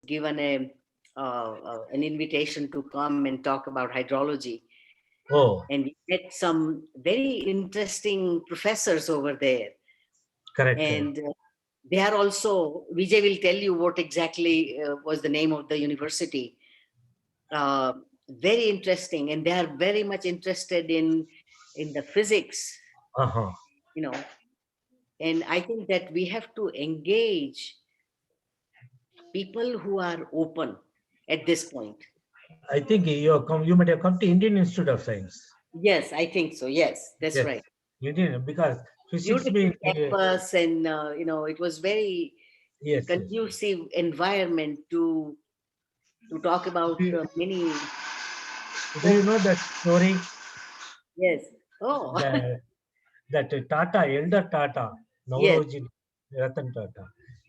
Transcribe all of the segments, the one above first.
given an invitation to come and talk about hydrology. Oh, And we met some very interesting professors over there. correct. And they are also, Vijay will tell you what exactly was the name of the university. Very interesting. And they are very much interested in the physics, Uh-huh. you know. And I think that we have to engage people who are open at this point. I think you might have come to Indian Institute of Science. Yes, I think so. Yes, that's Yes, right. you did, because physics Beautiful being campus, and it was very yes, yes. conducive environment to talk about many. Do you know that story? Yes. Oh, That Tata, elder Tata, yes, Nauroji Ratan Tata,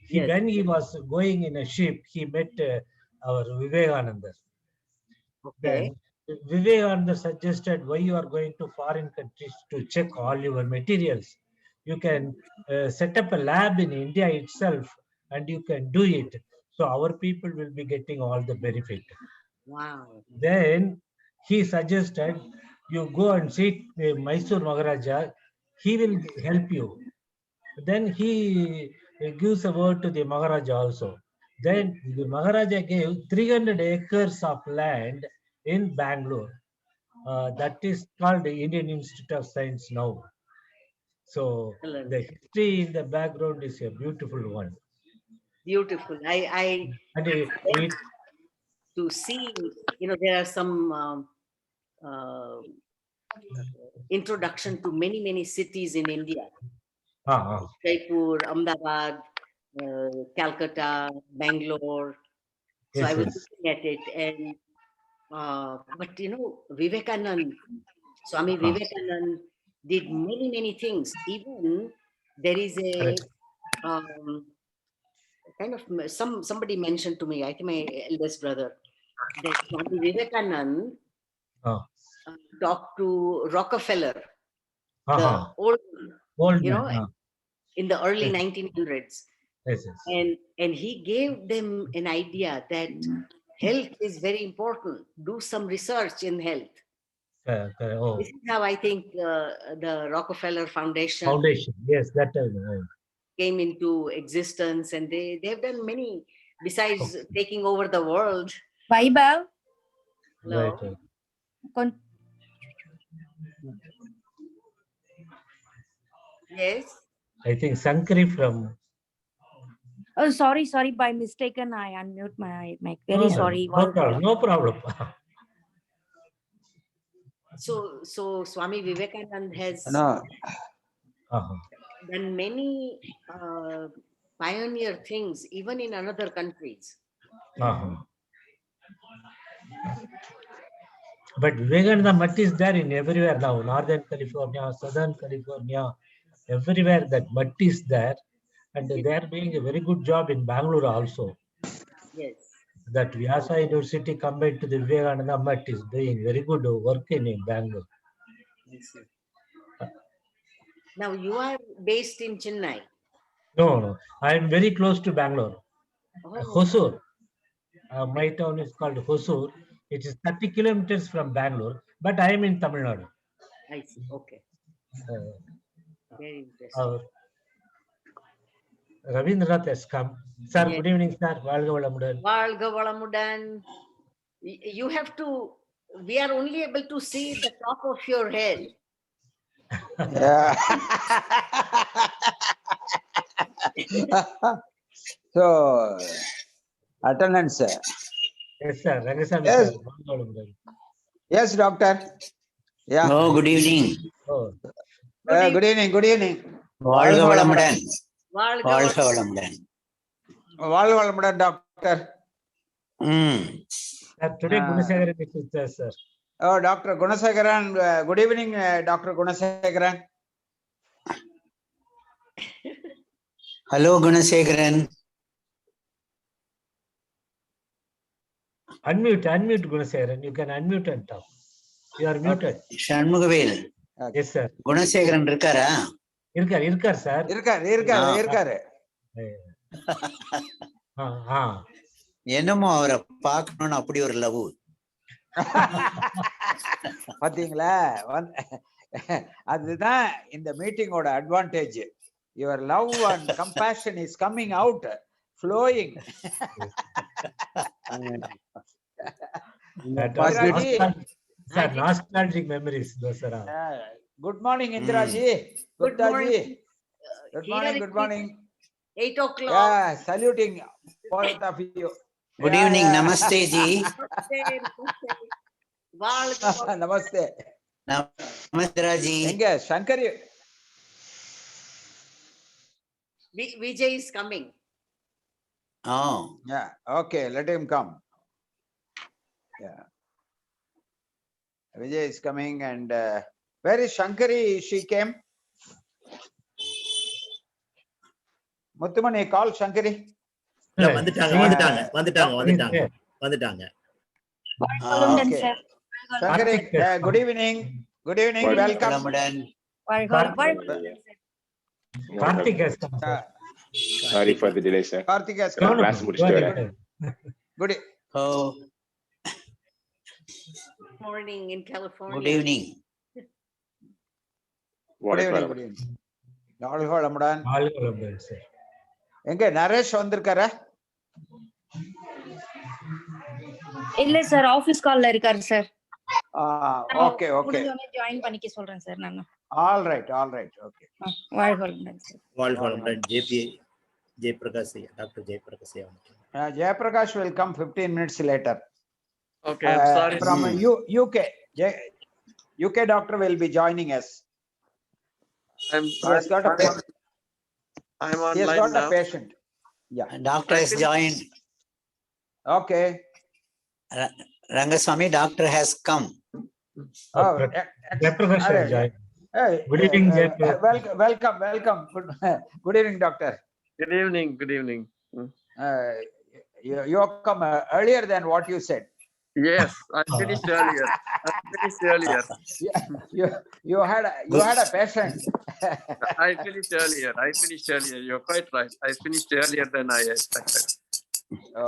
yes. when he was going in a ship, he met our Vivekananda. Okay. Then Vivekananda suggested, why you are going to foreign countries to check all your materials? You can set up a lab in India itself and you can do it. So our people will be getting all the benefit. Wow. Then he suggested you go and see Mysore Maharaja. He will help you. Then he gives a word to the Maharaja also. Then the Maharaja gave 300 acres of land in Bangalore. That is called the Indian Institute of Science now. So Excellent. the history in the background is a beautiful one. Beautiful. I And went to see, there are some introduction to many cities in India. Jaipur, Ahmedabad, Calcutta, Bangalore. So yes, I was yes. looking at it, and but Vivekanand, Swami Vivekanand did many things. Even there is a kind of somebody mentioned to me, I think my eldest brother, that Swami Vivekanand talked to Rockefeller, the old man. in the early 1900s. Yes, yes. And he gave them an idea that health is very important. Do some research in health. This is how I think the Rockefeller Foundation Yes, that came into existence, and they have done many besides taking over the world. Vaibhav, Hello. right. Yes. I think Sankari from. oh sorry, by mistaken I unmute my mic. Very No, sorry. no problem. So Swami Vivekanand has done many pioneer things, even in other countries. But Vivekananda Mutt is there in everywhere now. Northern California, Southern California, everywhere that mutt is there. And they are doing a very good job in Bangalore also. Yes. That Vyasa University combined to the Vivekananda Mutt is doing very good work in Bangalore. Now you are based in Chennai. No. I am very close to Bangalore. Hosur. My town is called Hosur. It is 30 kilometers from Bangalore, but I am in Tamil Nadu. I see. Okay. Very interesting. Ravindranath has come. Sir, yes. Good evening, sir. Valga Valamudan. Valga Valamudan. You have to, we are only able to see the top of your head. Yeah. So, attendance. Yes, sir. Yes. Sir. Yes, doctor. Yeah. Oh, good evening. Oh. Good evening. Good evening. Valga Valamudan. Valga Valamudan. Valga Valamudan, doctor. Today, Gunasekaran is with us, sir. Oh, Dr. Gunasekaran. Good evening, Dr. Gunasekaran. Hello, Gunasekaran. Unmute, Gunasekaran. You can unmute and talk. You are muted. Shanmugavel. Yes, sir. Gunasekaran irkara? Irkar, sir. Irkar. என்னமோ அவரை பார்க்கணும்னு அப்படி ஒரு love. பாத்தீங்களா? அதுதான் இந்த மீட்டிங்கோட advantage. Your love and compassion is coming out, flowing. Indiraji, nostalgic memories, those are all. good morning, Indiraji. Good morning. Good morning. Good morning. 8 o'clock. Yeah, saluting both of you. Good evening, namaste ji. Namaste. Namaste Raji. எங்க Sankari? Vijay is coming. Oh, Yeah, okay, let him come. Yeah, Vijay is coming, and where is Shankari? She came. Muttumani, call Shankari. வந்துட்டாங்க. Vazhgalunden, okay. sir. Shankari, good evening. Good evening. Welcome. Ramadan. Vazhgalunden, sir. Karthik has come, sir. Sorry for the delay, sir. Karthik has No, come. no, Class no, முடிச்சிட்டு go வரேன். ahead. Good. Oh, Morning in California. good evening. Good evening. Good evening. வாழ்க வளமுடன். வாழ்க வளமுடன், sir. எங்க நரேஷ் வந்திருக்காரா? இல்ல sir, office கால்ல இருக்காரு சார். Okay okay. முடிஞ்சோனே ஜாயின் பண்ணிக்க சொல்றேன் சார் நான். All right okay. வாழ்க சார். வாழ்க ஜெயபிரகாஷ் ஐயா, டாக்டர் ஜெயபிரகாஷ் ஐயா. Jayaprakash will come 15 minutes later. Okay, I'm sorry. From UK. UK doctor will be joining us. I'm He has got a online now. patient. Yeah. Doctor has joined. Okay. Rangaswamy, doctor has come. Oh, Jayaprakash has joined. Hey, Good evening, Jayaprakash. welcome. Good evening, doctor. Good evening. You come earlier than what you said. Yes, I finished earlier. You had a patient. I finished earlier. You're quite right. I finished earlier than I expected.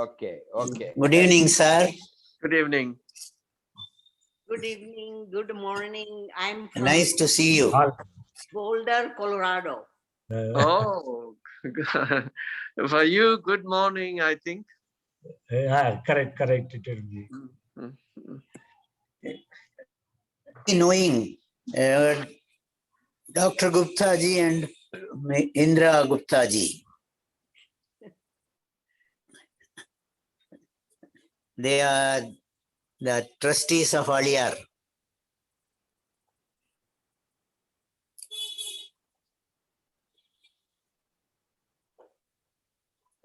Okay. Good evening, sir. Good evening. Good evening. Good morning. I'm from Nice to see you. Boulder, Colorado. Oh, for you, good morning, I think. Correct. It will be. Knowing Dr. Gupta ji and Indra Gupta ji. They are the trustees of Aliyar.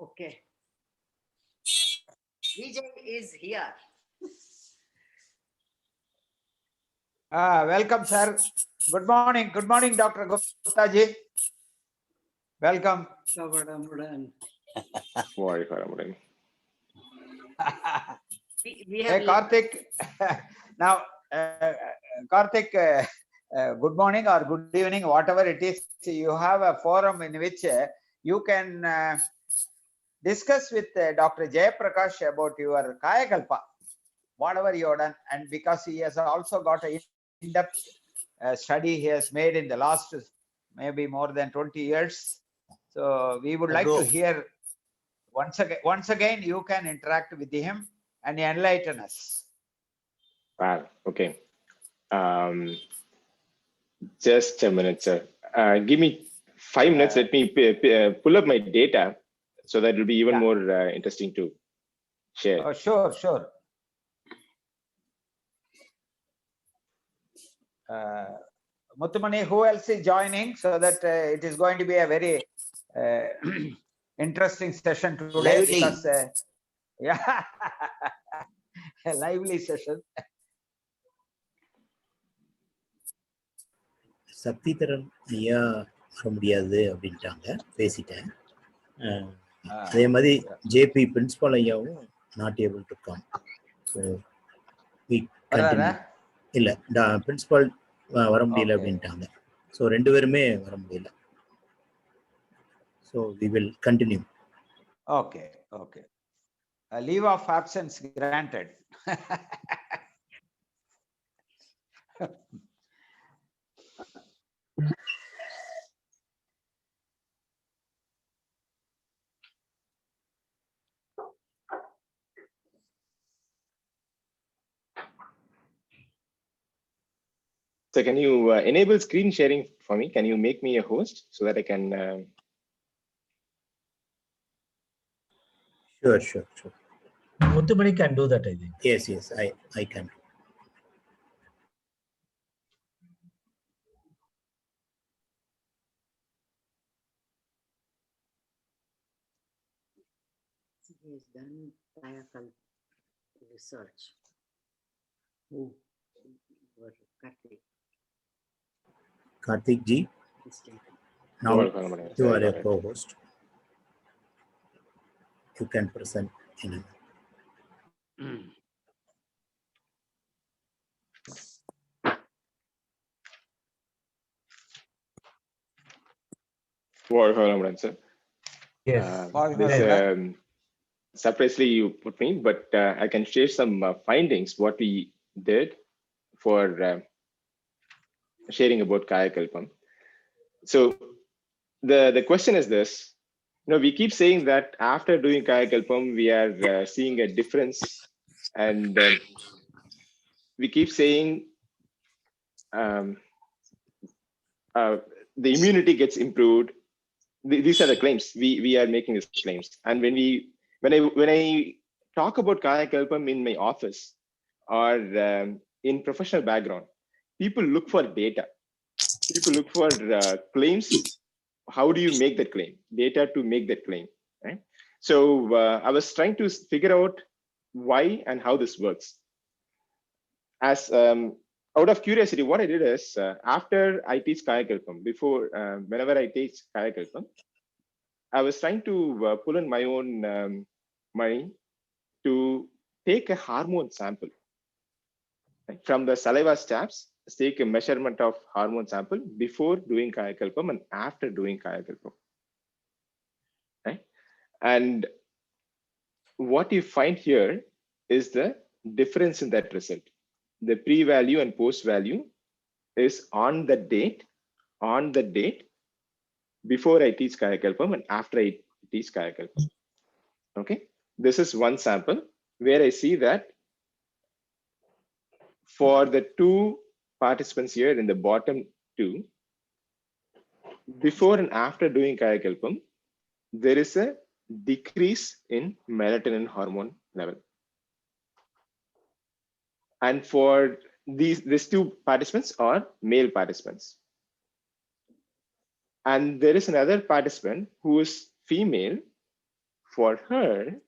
Okay. Vijay is here. Welcome, sir. Good morning, Dr. Gupta ji. Welcome. வாழ்க வளமுடன். We Hey, have Karthik. Now, Karthik, good morning or good evening, whatever it is. You have a forum in which you can discuss with Dr. Jayaprakash about your Kayakalpa, whatever you have done, and because he has also got a in-depth study he has made in the last maybe more than 20 years. So we would like to hear once again you can interact with him and enlighten us. Wow, okay. Just a minute, sir. Give me 5 minutes. Let me pull up my data so that it will be even more interesting to share. Oh, sure. Muttumani, who else is joining so that it is going to be a very interesting session today? Lively. Because a lively session. Sakthidharan ஐயா வர முடியாது அப்படின்ட்டாங்க, பேசிட்டேன். அதே மாதிரி JP principal ஐயாவும் not able to come. So இல்ல principal வர முடியல அப்படின்ட்டாங்க. ஸோ 2 பேருமே வர முடியல. So we will continue. Okay. A leave of absence granted. So can you enable screen sharing for me? Can you make me a host so that I can? Sure. Muttumani can do that, I think. Yes, I can. He has done Kayakalp research. Who? Karthik. Karthik ji, now you are a co-host. You can present anything. Sir. Yes. This, surprisingly, you put me, but I can share some findings, what we did for sharing about Kayakalpam. So the question is this, we keep saying that after doing Kayakalpam, we are seeing a difference, and we keep saying the immunity gets improved. These are the claims we are making these claims, and when I talk about Kayakalpam in my office or in professional background, people look for data. People look for claims. How do you make that claim? Data to make that claim, right? So I was trying to figure out why and how this works. As out of curiosity, what I did is after I teach Kayakalpam, whenever I teach Kayakalpam, I was trying to pull in my own money to take a hormone sample, right? From the saliva stabs. Take a measurement of hormone sample before doing Kayakalpam and after doing Kayakalpam, right? And what you find here is the difference in that result. The pre-value and post-value is on the date before I teach Kayakalpam and after I teach Kayakalpam. Okay, this is one sample where I see that for the two participants here in the bottom two, before and after doing Kayakalpam, there is a decrease in melatonin hormone level. And for these two participants are male participants. And there is another participant who is female. For her,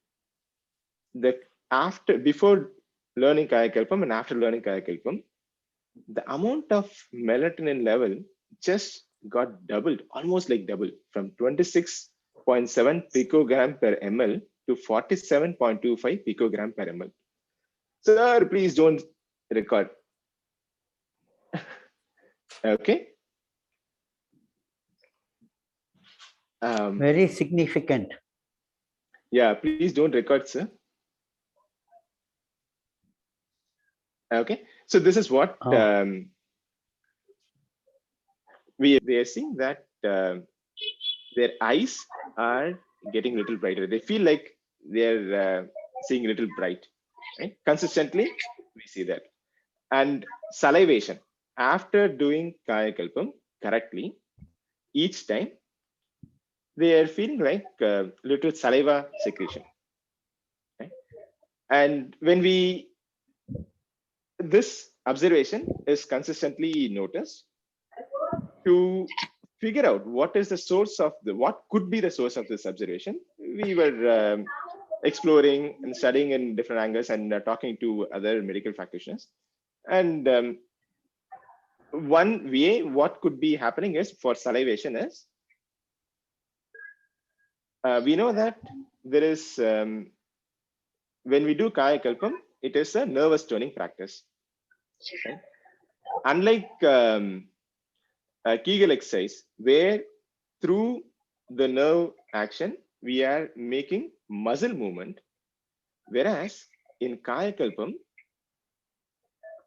before learning Kayakalpam and after learning Kayakalpam, the amount of melatonin level just got doubled, almost like double, from 26.7 picogram per ml to 47.25 picogram per ml. Sir, please don't record. Okay. Very significant. Yeah, please don't record, sir. Okay, so this is what they are seeing, that their eyes are getting a little brighter. They feel like they're seeing a little bright, right? Consistently, we see that. And salivation, after doing Kayakalpam correctly, each time they are feeling like little saliva secretion, right? And when this observation is consistently noticed, to figure out what is the source of what could be the source of this observation, we were exploring and studying in different angles and talking to other medical practitioners. And one way what could be happening is, for salivation is, we know that there is, when we do Kayakalpam, it is a nervous toning practice. Okay? Unlike Kegel exercise, where through the nerve action, we are making muscle movement. Whereas in Kayakalpam,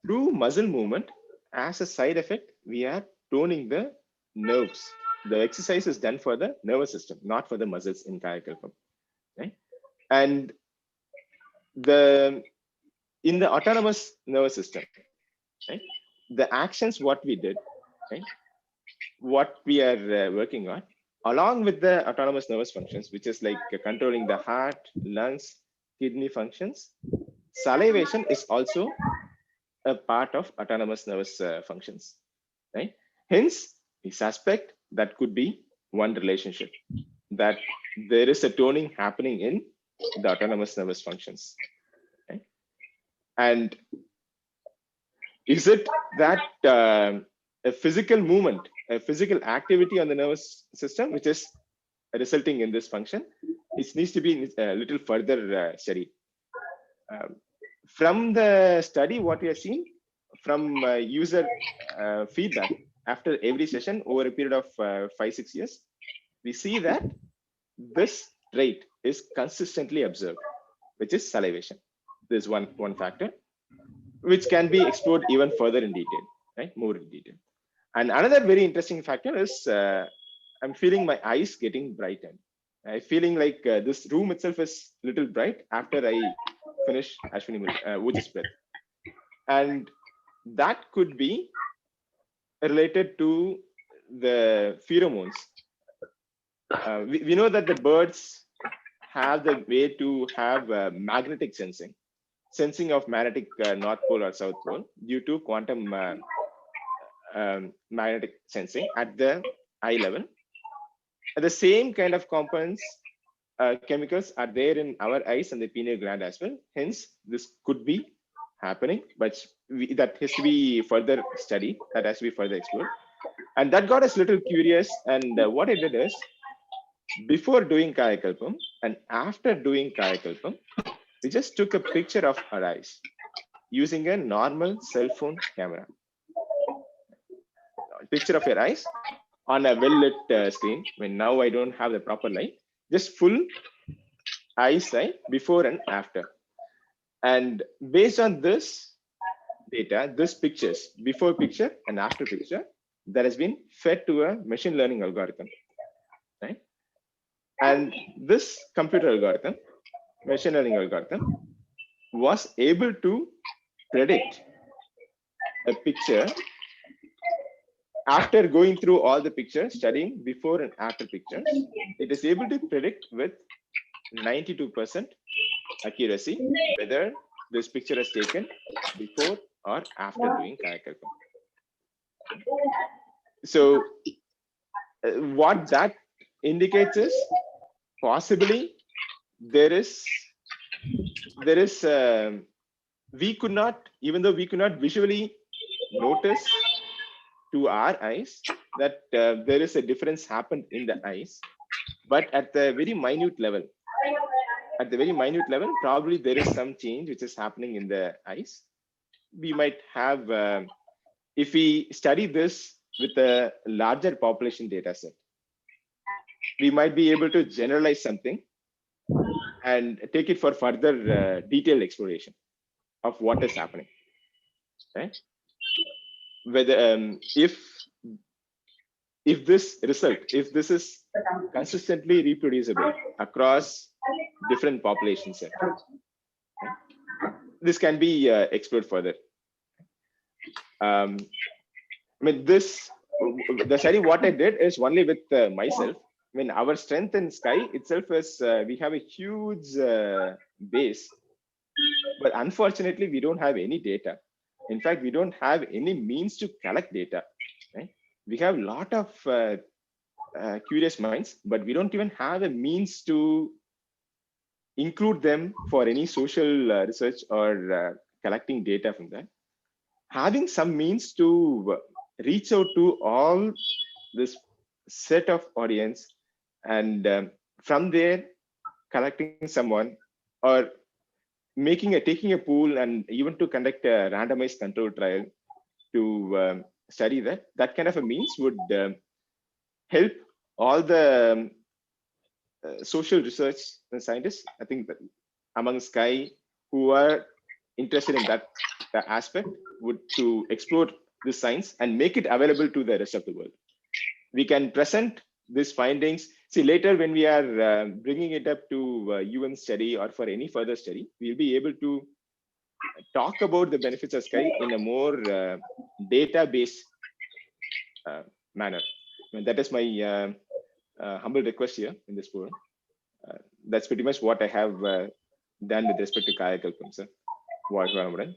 through muscle movement, as a side effect, we are toning the nerves. The exercise is done for the nervous system, not for the muscles in Kayakalpam. Right? And in the autonomous nervous system, right, the actions what we did, right, what we are working on, along with the autonomous nervous functions, which is like controlling the heart, lungs, kidney functions, salivation is also a part of autonomous nervous functions, right? Hence, we suspect that could be one relationship, that there is a toning happening in the autonomous nervous functions. Okay? And is it that a physical movement, a physical activity on the nervous system, which is resulting in this function? It needs to be a little further studied. From the study, what we have seen from user feedback after every session over a period of 5-6 years, we see that this trait is consistently observed, which is salivation. There's one factor, which can be explored even further in detail, right? More in detail. And another very interesting factor is I'm feeling my eyes getting brightened. I'm feeling like this room itself is a little bright after I finish Ashwini Oj's breath. And that could be related to the pheromones. We know that the birds have the way to have magnetic sensing of magnetic North Pole or South Pole due to quantum magnetic sensing at the eye level. The same kind of components, chemicals are there in our eyes and the pineal gland as well. Hence, this could be happening, but that has to be further studied, that has to be further explored. And that got us a little curious. And what I did is, before doing Kayakalpam and after doing Kayakalpam, we just took a picture of our eyes using a normal cell phone camera. Picture of your eyes on a well-lit screen. When now I don't have the proper light, just full eyesight before and after. And based on this data, this pictures, before picture and after picture, that has been fed to a machine learning algorithm, right? And this computer algorithm, machine learning algorithm, was able to predict a picture after going through all the pictures, studying before and after pictures. It is able to predict with 92% accuracy whether this picture is taken before or after doing Kayakalpam. So what that indicates is possibly there is we could not, even though we could not visually notice to our eyes that there is a difference happened in the eyes, but at the very minute level, probably there is some change which is happening in the eyes. We might have, if we study this with a larger population data set, we might be able to generalize something and take it for further detailed exploration of what is happening. Right? Whether if this result, if this is consistently reproducible across different population sets, okay, this can be explored further. I mean, the study what I did is only with myself. I mean, our strength in Sky itself is we have a huge base, but unfortunately, we don't have any data. In fact, we don't have any means to collect data. Right? We have a lot of curious minds, but we don't even have a means to include them for any social research or collecting data from that. Having some means to reach out to all this set of audience and from there collecting someone or taking a pool and even to conduct a randomized control trial to study that kind of a means would help all the social research and scientists. I think that among Sky who are interested in that aspect would to explore this science and make it available to the rest of the world. We can present these findings. See, later when we are bringing it up to study or for any further study, we'll be able to talk about the benefits of Sky in a more data-based manner. And that is my humble request here in this forum. That's pretty much what I have done with respect to Kayakalpam, sir.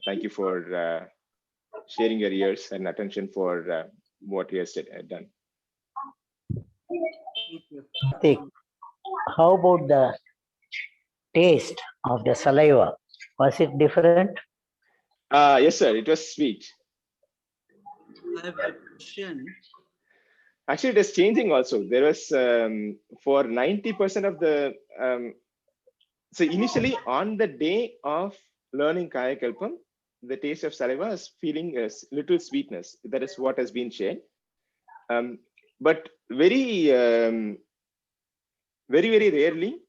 Thank you for sharing your ears and attention for what you have done. Thank you. How about the taste of the saliva? Was it different? Yes, sir. It was sweet. I have a question. Actually, it is changing also. There was for 90% of the so initially on the day of learning Kayakalpam, the taste of saliva is feeling a little sweetness. That is what has been shared. But very rarely,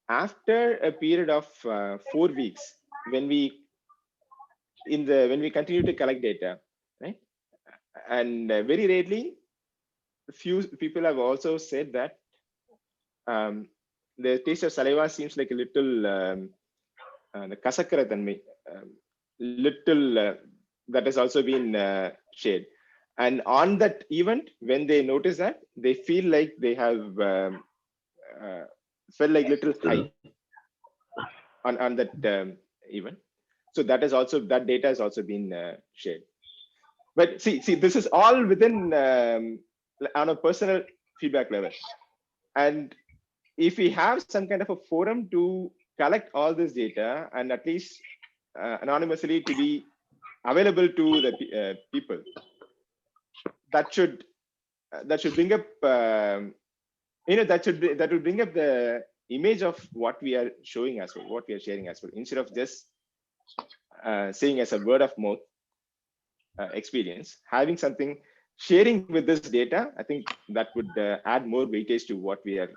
after a period of 4 weeks, when we continue to collect data, right? And very rarely, few people have also said that the taste of saliva seems like a little the kasakara tanmai, little that has also been shared. And on that event, when they notice that, they feel like they have felt like little high on that event. So that is also, that data has also been shared. But see, this is all within on a personal feedback level. And if we have some kind of a forum to collect all this data and at least anonymously to be available to the people, that should bring up that will bring up the image of what we are showing as well, what we are sharing as well, instead of just saying as a word of mouth experience. Having something, sharing with this data, I think that would add more weightage to what we are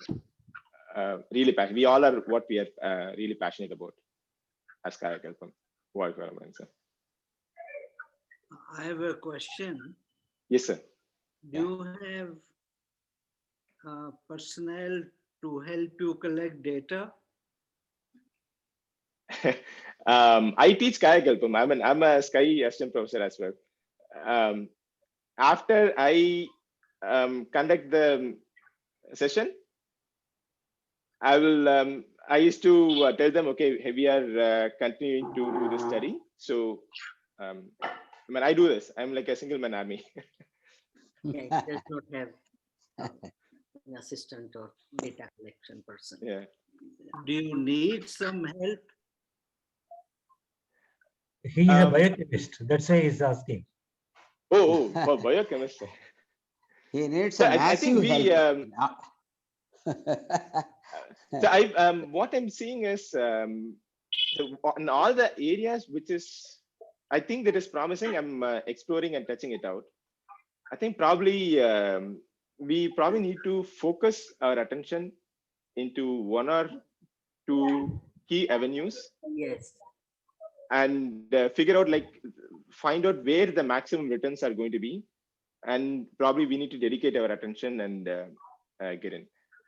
really passionate. We all are what we are really passionate about as Kayakalpam. I have a question. Yes, sir. Do you have personnel to help you collect data? I teach Kayakalpam. I'm a Sky assistant professor as well. After I conduct the session, I used to tell them, okay, we are continuing to do the study. So, I do this. I'm like a single man army. Yeah, it does not have an assistant or data collection person. Yeah. Do you need some help? He is a biochemist. That's why he's asking. Oh, for biochemist. He needs So a massive help. So what I'm seeing is in all the areas which is, I think that is promising, I'm exploring and touching it out. I think probably we probably need to focus our attention into 1 or 2 key avenues. Yes. And figure out, find out where the maximum returns are going to be. And probably we need to dedicate our attention and get in.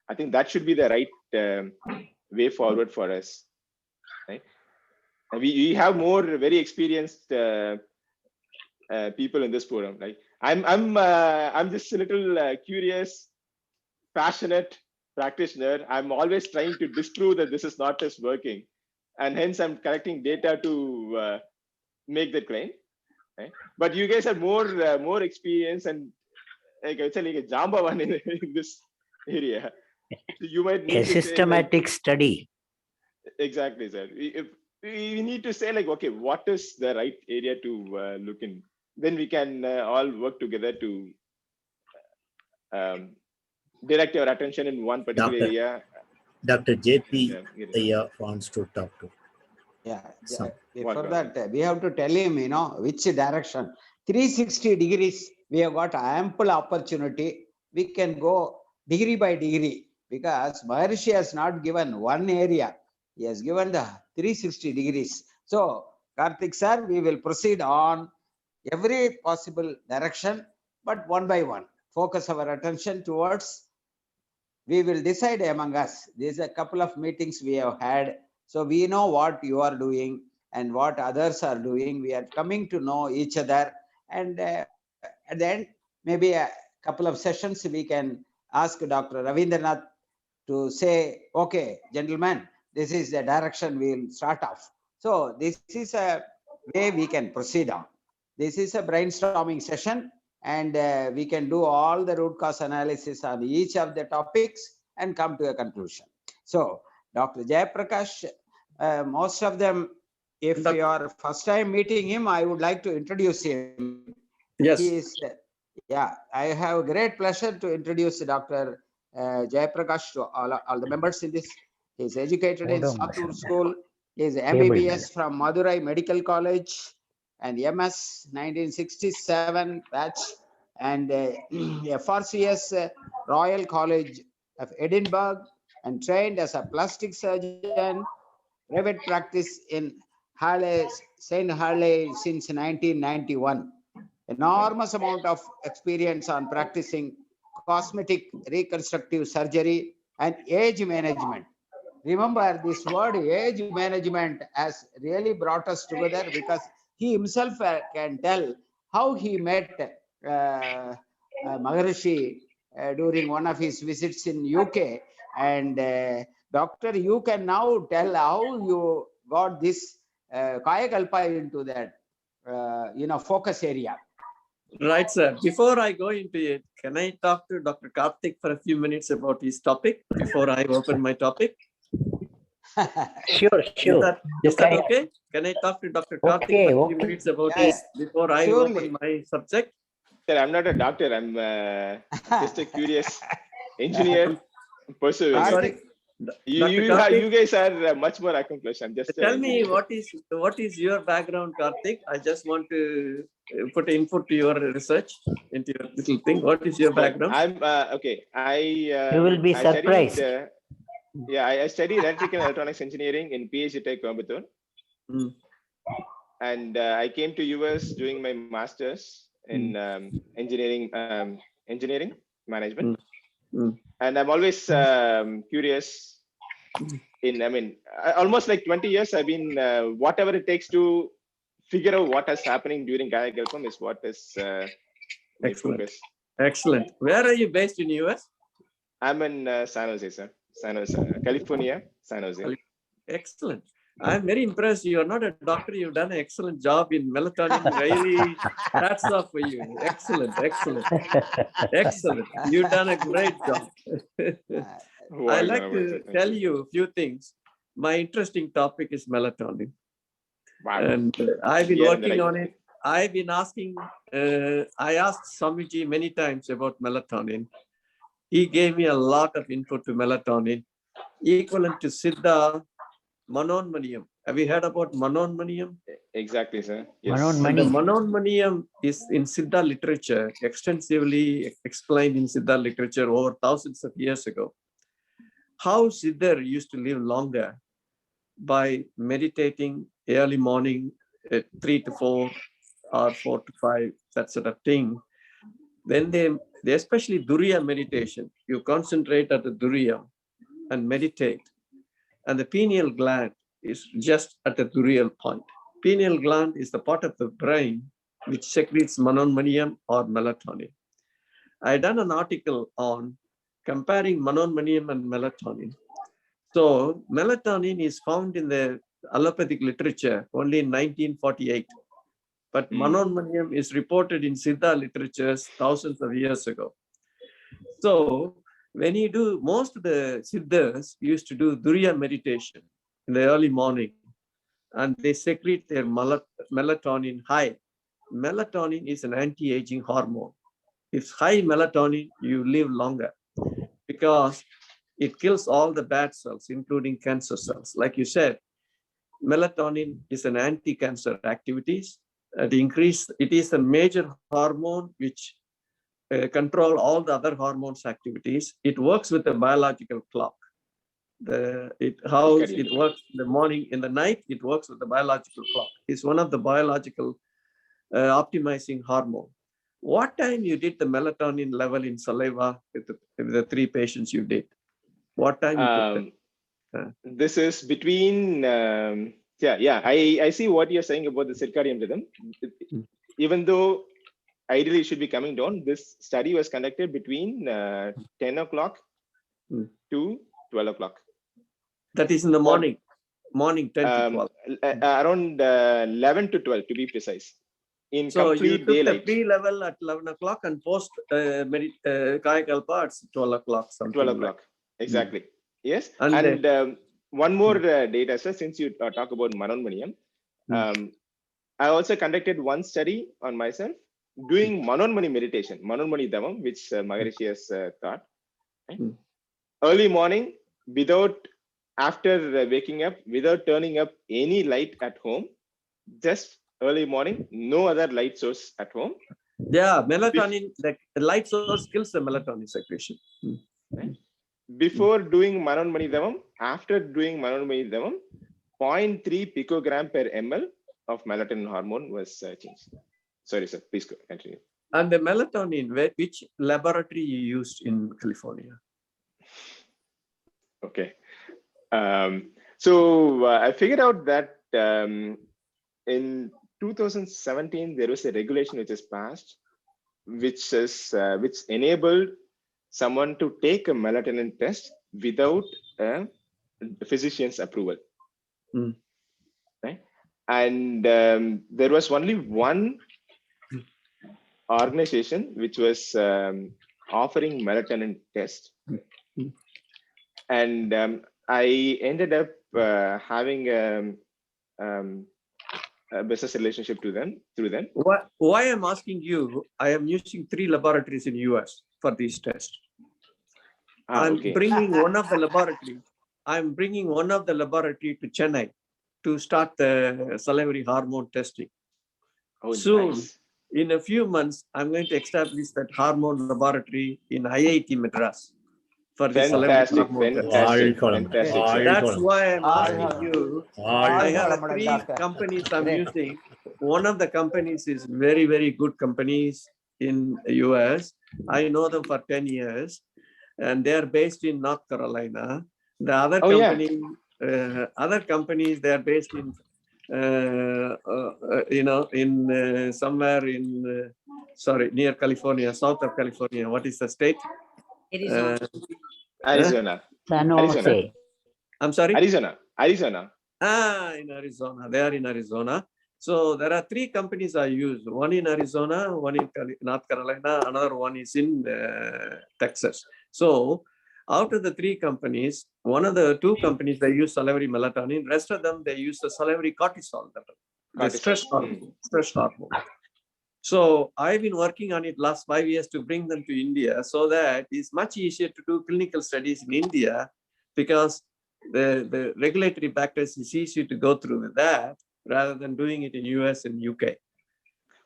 I think that should be the right way forward for us. Right? And we have more very experienced people in this forum. Like I'm just a little curious, passionate practitioner. I'm always trying to disprove that this is not just working, and hence I'm collecting data to make that claim. Right? But you guys are more experienced and like a Jambavan in this area. So you might need a systematic study. Exactly, sir. We need to say okay, what is the right area to look in? Then we can all work together to direct our attention in one particular area. Dr. JP wants to talk to. Yeah. Before that, we have to tell him, which direction. 360 degrees, we have got ample opportunity. We can go degree by degree because Maharishi has not given one area. He has given the 360 degrees. So, Karthik sir, we will proceed on every possible direction, but one by one. Focus our attention towards, we will decide among us. There's a couple of meetings we have had. So we know what you are doing and what others are doing. We are coming to know each other. And at the end, maybe a couple of sessions, we can ask Dr. Ravindranath to say, okay, gentlemen, this is the direction we'll start off. So this is a way we can proceed on. This is a brainstorming session, and we can do all the root cause analysis on each of the topics and come to a conclusion. So Dr. Jayaprakash, most of them, if you are first time meeting him, I would like to introduce him. Yes. He is, I have great pleasure to introduce Dr. Jayaprakash to all the members in this. He is educated in Satur School. He is MBBS from Madurai Medical College and MS 1967 batch, and FRCS Royal College of Edinburgh, and trained as a plastic surgeon, private practice in St. Harley since 1991. Enormous amount of experience on practicing cosmetic reconstructive surgery and age management. Remember, this word age management has really brought us together, because he himself can tell how he met Maharishi during one of his visits in UK. And doctor, you can now tell how you got this Kayakalpa into that focus area. Right, sir. Before I go into it, can I talk to Dr. Karthik for a few minutes about his topic before I open my topic? Sure. Is that okay? Can I talk to Dr. Karthik for a few minutes about this before I open my subject? Sir, I'm not a doctor. I'm just a curious engineer. Sorry. You guys are much more accomplished. I'm just tell me what is your background, Karthik? I just want to put input to your research into your little thing. What is your background? I'm okay. You will be surprised. I studied electrical and electronics engineering in PhD Tech Coimbatore. And I came to US doing my master's in engineering management. And I'm always curious almost like 20 years I've been whatever it takes to figure out what is happening during Kayakalpam is what is my focus. Excellent. Where are you based in US? I'm in San Jose, sir. San Jose, California, San Jose. Excellent. I'm very impressed. You are not a doctor. You've done an excellent job in melatonin. Really, hats off for you. Excellent. You've done a great job. I'd like to tell you a few things. My interesting topic is melatonin. Wow. And I've been working on it. I've been asking, I asked Swamiji many times about melatonin. He gave me a lot of input to melatonin, equivalent to Siddha Manonmaniam. Have you heard about Manonmaniam? Exactly, sir. Yes. Manonmaniam is in Siddha literature, extensively explained in Siddha literature over thousands of years ago. How Siddhar used to live longer by meditating early morning at 3 to 4 or 4 to 5, that sort of thing. Then they especially Duriya meditation, you concentrate at the Duriya and meditate. And the pineal gland is just at the durial point. Pineal gland is the part of the brain which secretes manonmanium or melatonin. I done an article on comparing manonmanium and melatonin. So melatonin is found in the allopathic literature only in 1948. But manonmanium is reported in Siddha literatures thousands of years ago. So when you do, most of the Siddhas used to do Duriya meditation in the early morning, and they secrete their melatonin high. Melatonin is an anti-aging hormone. If high melatonin, you live longer because it kills all the bad cells, including cancer cells. Like you said, melatonin is an anti-cancer activities. It is a major hormone which control all the other hormones activities. It works with the biological clock. how it works in the morning, in the night, it works with the biological clock. It's one of the biological optimizing hormone. What time you did the melatonin level in saliva with the 3 patients you did? What time you took that? This is between, I see what you're saying about the circadian rhythm. Even though ideally it should be coming down, this study was conducted between 10 o'clock to 12 o'clock. That is in the morning, 10 to 12. Around 11 to 12 to be precise. In So complete you took daylight. the pre-level at 11 o'clock and post Kayakalpa at 12 o'clock. 12 o'clock, exactly. Yes, And one more data, sir, since you talk about Manonmaniam. I also conducted one study on myself doing Manonmani meditation, Manonmani Dhavam, which Maharishi has taught. Right? Early morning, after waking up, without turning up any light at home, just early morning, no other light source at home. Yeah, melatonin, the light source kills the melatonin secretion. Right? Before doing Manonmani Dhavam, after doing Manonmani Dhavam, 0.3 picogram per ml of melatonin hormone was changed. Sorry, sir, please continue. And the melatonin, which laboratory you used in California? Okay. So I figured out that in 2017, there was a regulation which is passed, which enabled someone to take a melatonin test without a physician's approval. Right? And there was only one organization which was offering melatonin test. And I ended up having a business relationship through them. Why I'm asking you, I am using 3 laboratories in US for these tests. I'm bringing one of the laboratory. I'm bringing one of the laboratory to Chennai to start the salivary hormone testing. Soon, nice. In a few months, I'm going to establish that hormone laboratory in IIT Madras. For the fantastic. That's why I'm asking you. I have 3 companies I'm using. One of the companies is very, very good companies in the US. I know them for 10 years, and they are based in North Carolina. The other company, other companies, they are based in, somewhere in, near California, south of California. What is the state? Arizona. San Jose. I'm sorry? Arizona. In Arizona. They are in Arizona. So there are 3 companies I use. One in Arizona, one in North Carolina, another one is in Texas. So out of the 3 companies, one of the 2 companies they use salivary melatonin. Rest of them they use the salivary cortisol, the stress hormone. So I've been working on it last 5 years to bring them to India so that it's much easier to do clinical studies in India because the regulatory factors is easier to go through with that rather than doing it in US and UK.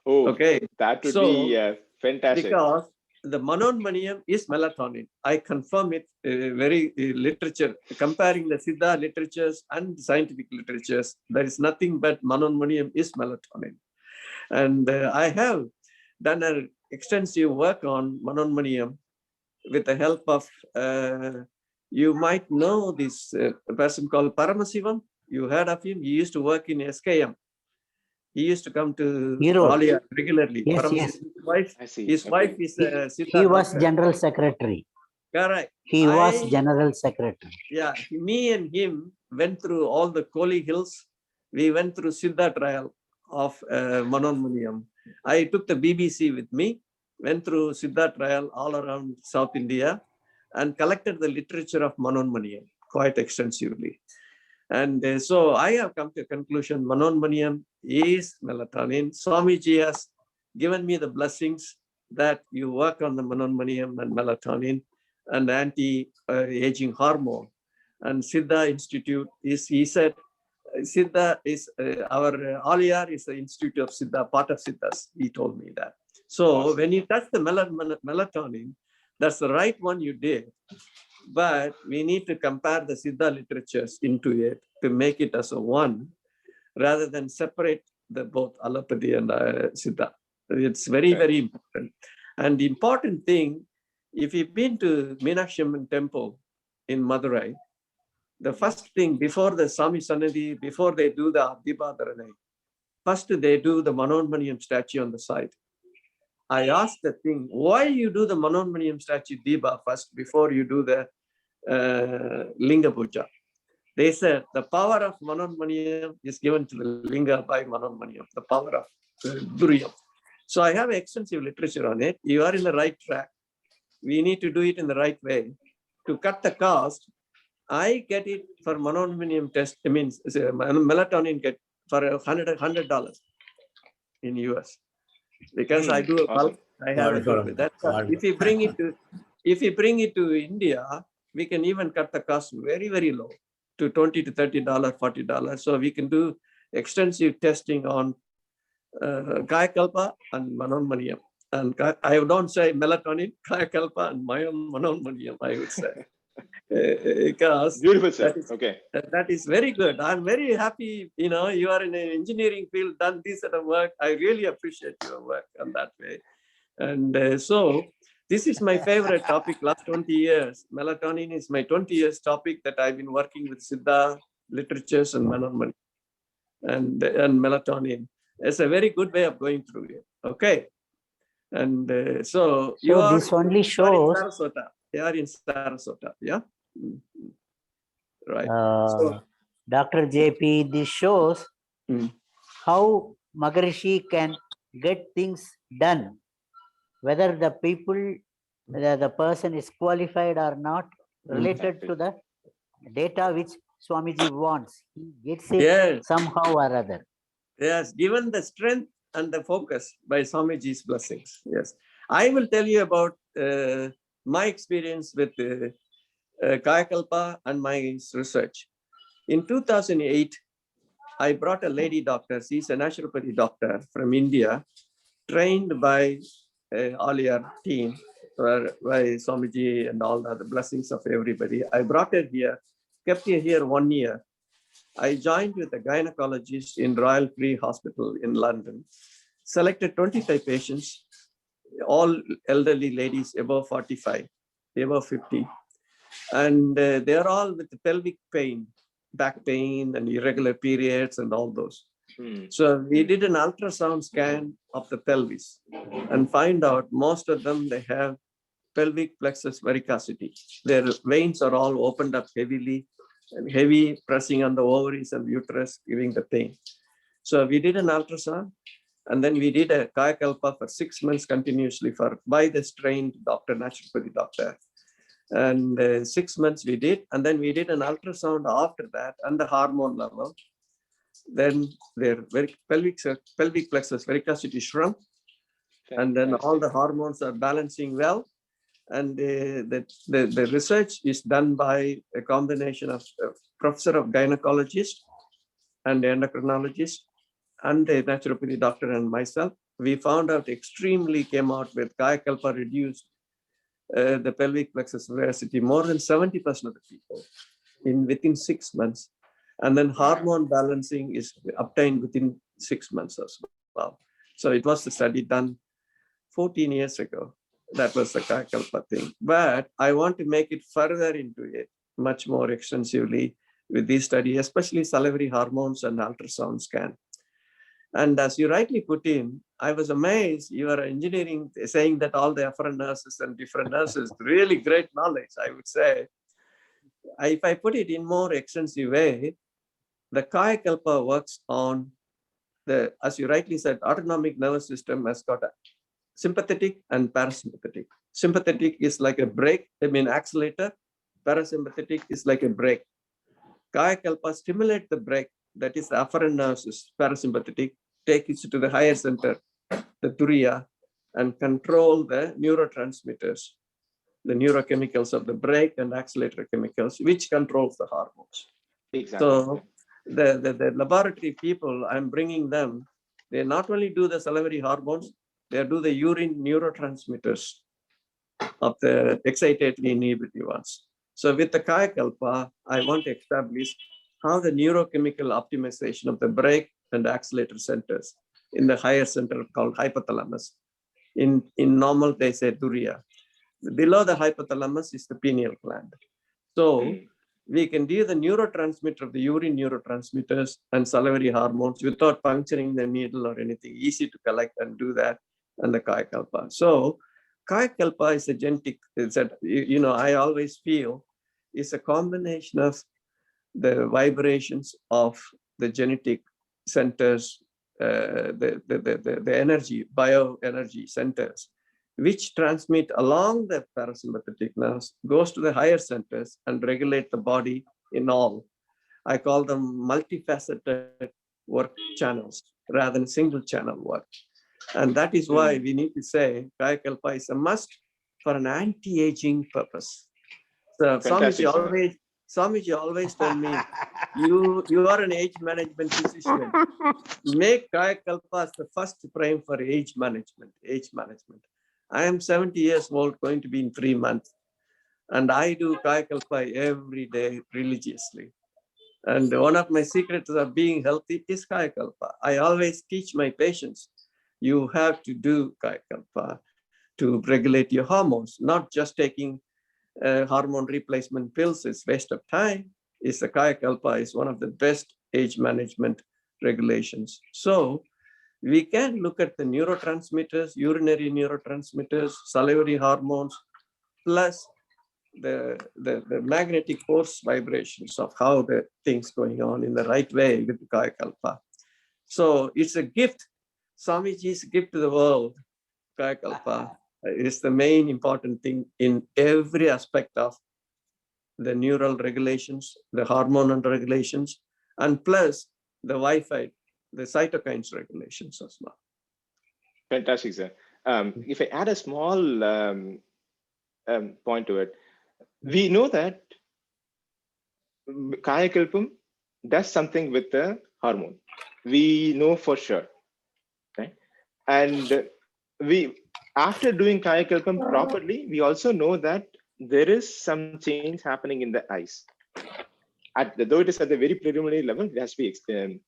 Oh, okay. That would be fantastic. Because the Manonmaniam is melatonin. I confirm it very literature, comparing the Siddha literatures and scientific literatures, there is nothing but Manonmaniam is melatonin. And I have done an extensive work on Manonmaniam with the help of, you might know this person called Paramasivam. You heard of him? He used to work in SKM. He used to come to Alia regularly. Yes. His wife is he was general secretary. Correct. He was general secretary. Yeah, me and him went through all the Koli Hills. We went through Siddha trial of Manonmaniam. I took the BBC with me, went through Siddha trial all around South India and collected the literature of Manonmaniam quite extensively. And so I have come to a conclusion, Manonmaniam is melatonin. Swamiji has given me the blessings that you work on the Manonmaniam and melatonin and anti-aging hormone. And Siddha Institute is, he said, Siddha is our Aliyar is the Institute of Siddha, part of Siddhas. He told me that. So when you touch the melatonin, that's the right one you did. but we need to compare the Siddha literatures into it to make it as a one, rather than separate the both allopathy and Siddha. It's very, very important. And the important thing, if you've been to Meenakshi Amman temple in Madurai, the first thing before the Swami Sannidhi, before they do the Abdibadaranai, first they do the Manonmaniyam statue on the side. I asked the thing, why you do the Manonmaniyam statue Diba first before you do the Linga Puja? They said the power of Manonmaniyam is given to the Linga by Manonmaniyam, the power of Duriyam. So I have extensive literature on it. You are in the right track. We need to do it in the right way. To cut the cost, I get it for Manonmaniyam test, I mean, melatonin get for $100 in US. Because I do a bulk, I have a good with that. If you bring it to India, we can even cut the cost very, very low to $20 to $30, $40. So we can do extensive testing on Kayakalpa and Manonmaniyam. And I don't say melatonin, Kayakalpa and Manonmaniyam, I would say. Because beautiful, sir. That is very good. I'm very happy, you know, you are in an engineering field, done this sort of work. I really appreciate your work on that way. And so this is my favorite topic last 20 years. Melatonin is my 20 years topic that I've been working with Siddha literatures and Manonmaniyam and melatonin. It's a very good way of going through it. Okay. And so you are, this only shows they are in Sarasota, yeah? Right. So, Dr. JP, this shows how Maharishi can get things done, whether the people, the person is qualified or not, related to the data which Swamiji wants. He gets it somehow or other. Yes, given the strength and the focus by Swamiji's blessings. Yes. I will tell you about my experience with Kayakalpa and my research. In 2008, I brought a lady doctor. She's a naturopathy doctor from India, trained by all your team, by Swamiji and all the blessings of everybody. I brought her here, kept her here 1 year. I joined with a gynecologist in Royal Free Hospital in London, selected 25 patients, all elderly ladies above 45, above 50. And they're all with pelvic pain, back pain and irregular periods and all those. So we did an ultrasound scan of the pelvis and find out most of them, they have pelvic plexus varicosity. Their veins are all opened up heavily, and heavy pressing on the ovaries and uterus, giving the pain. So we did an ultrasound, and then we did a Kayakalpa for 6 months continuously by this trained doctor, naturopathy doctor. And 6 months we did, and then we did an ultrasound after that and the hormone level. Then their pelvic plexus varicosity shrunk, and then all the hormones are balancing well. And the research is done by a combination of a professor of gynecologist and endocrinologist and a naturopathy doctor and myself. We found out came out with Kayakalpa reduced the pelvic plexus varicosity more than 70% of the people within 6 months. And then hormone balancing is obtained within 6 months as well. So it was a study done 14 years ago. That was the Kayakalpa thing. But I want to make it further into it much more extensively with this study, especially salivary hormones and ultrasound scan. And as you rightly put in, I was amazed you are engineering, saying that all the afferent nurses and different nurses, really great knowledge, I would say. If I put it in more extensive way, the Kayakalpa works on the, as you rightly said, autonomic nervous system has got a sympathetic and parasympathetic. Sympathetic is like a brake, accelerator. Parasympathetic is like a brake. Kayakalpa stimulate the brake, that is the afferent nerves, parasympathetic, take it to the higher center, the turiya, and control the neurotransmitters, the neurochemicals of the brake and accelerator chemicals, which controls the hormones. Exactly. So the laboratory people, I'm bringing them, they not only do the salivary hormones, they do the urine neurotransmitters of the excitatory inhibitory ones. So with the Kaya Kalpa, I want to establish how the neurochemical optimization of the brake and accelerator centers in the higher center called hypothalamus. In normal, they say Duriya. Below the hypothalamus is the pineal gland. So we can do the neurotransmitter of the urine neurotransmitters and salivary hormones without puncturing the needle or anything. Easy to collect and do that and the Kaya Kalpa. So Kaya Kalpa is a genetic, I always feel it's a combination of the vibrations of the genetic centers, the energy, bioenergy centers, which transmit along the parasympathetic nerves, goes to the higher centers and regulate the body in all. I call them multifaceted work channels rather than single channel work. And that is why we need to say Kaya Kalpa is a must for an anti-aging purpose. So Swamiji always tell me, you are an age management physician. Make Kaya Kalpa as the first frame for age management. I am 70 years old, going to be in 3 months. And I do Kaya Kalpa every day religiously. And one of my secrets of being healthy is Kaya Kalpa. I always teach my patients, you have to do Kaya Kalpa to regulate your hormones, not just taking hormone replacement pills is waste of time. The Kaya Kalpa is one of the best age management regulations. So we can look at the neurotransmitters, urinary neurotransmitters, salivary hormones, plus the magnetic force vibrations of how the things going on in the right way with the Kaya Kalpa. So it's a gift, Swamiji's gift to the world. Kaya Kalpa is the main important thing in every aspect of the neural regulations, the hormonal regulations, and plus the Wi-Fi, the cytokines regulations as well. Fantastic, sir. If I add a small point to it, we know that Kaya Kalpam does something with the hormone. We know for sure, right? And after doing Kaya Kalpam properly, we also know that there is some change happening in the eyes. Though it is at the very preliminary level, it has to be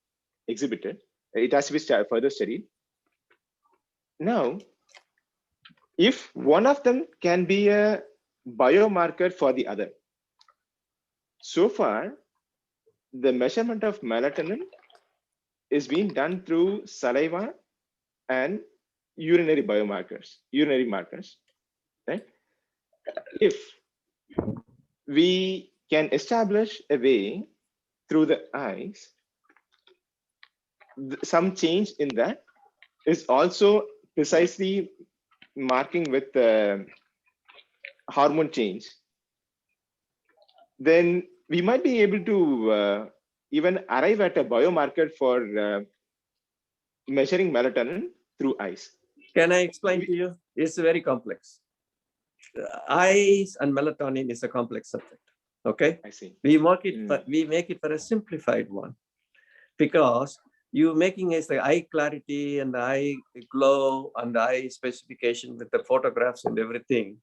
exhibited. It has to be further studied. Now, if one of them can be a biomarker for the other, so far, the measurement of melatonin is being done through saliva and urinary markers, right? If we can establish a way through the eyes, some change in that is also precisely marking with the hormone change, then we might be able to even arrive at a biomarker for measuring melatonin through eyes. Can I explain to you? It's very complex. Eyes and melatonin is a complex subject. Okay, I see. We make it for a simplified one, because you making is the eye clarity and the eye glow and the eye specification with the photographs and everything,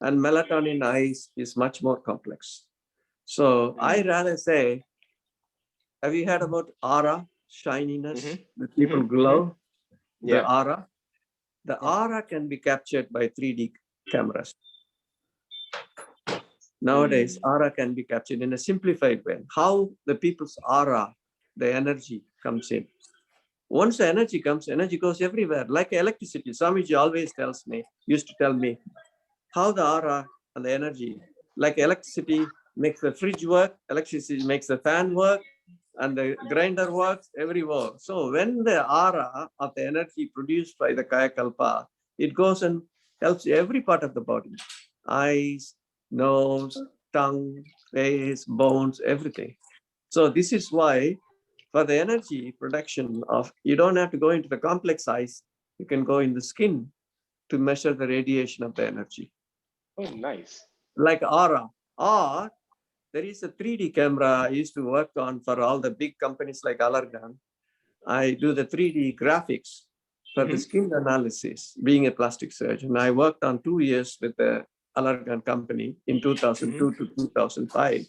and melatonin eyes is much more complex. So I rather say, have you heard about aura, shininess? The people glow. The aura. The aura can be captured by 3D cameras. Nowadays, aura can be captured in a simplified way. How the people's aura, the energy comes in. Once the energy comes, energy goes everywhere, like electricity. Swamiji always used to tell me, how the aura and the energy, like electricity makes the fridge work, electricity makes the fan work, and the grinder works, every work. So when the aura of the energy produced by the Kaya Kalpa, it goes and helps every part of the body, eyes, nose, tongue, face, bones, everything. So this is why for the energy production of, you don't have to go into the complex eyes, you can go in the skin to measure the radiation of the energy. Oh, nice. Like aura. Or there is a 3D camera I used to work on for all the big companies like Allergan. I do the 3D graphics for the skin analysis, being a plastic surgeon. I worked on 2 years with the Allergan company in 2002 to 2005,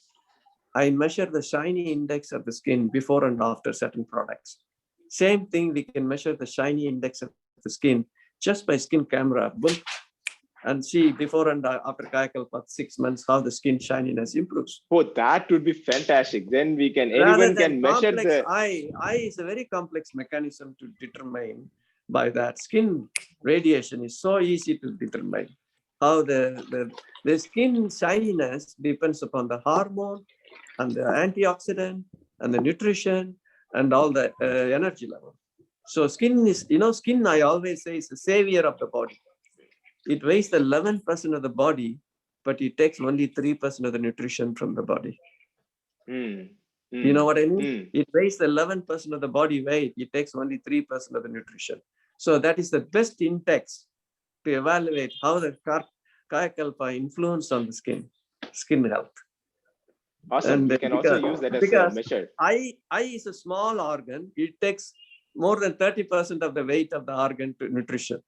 I measure the shiny index of the skin before and after certain products. Same thing, we can measure the shiny index of the skin just by skin camera, boom, and see before and after Kayakalpa 6 months how the skin shininess improves. Oh, that would be fantastic. Then we can, Rather anyone than can measure complex the eye is a very complex mechanism to determine by that. Skin radiation is so easy to determine. How the skin shininess depends upon the hormone and the antioxidant and the nutrition and all the energy level. So skin is, skin I always say is the savior of the body. It weighs the 11% of the body, but it takes only 3% of the nutrition from the body. You know what I mean? It weighs the 11% of the body weight. It takes only 3% of the nutrition. So that is the best index to evaluate how the Kayakalpa influence on the skin health. Awesome. And we can also use that as a measure. Eye is a small organ. It takes more than 30% of the weight of the organ to nutrition.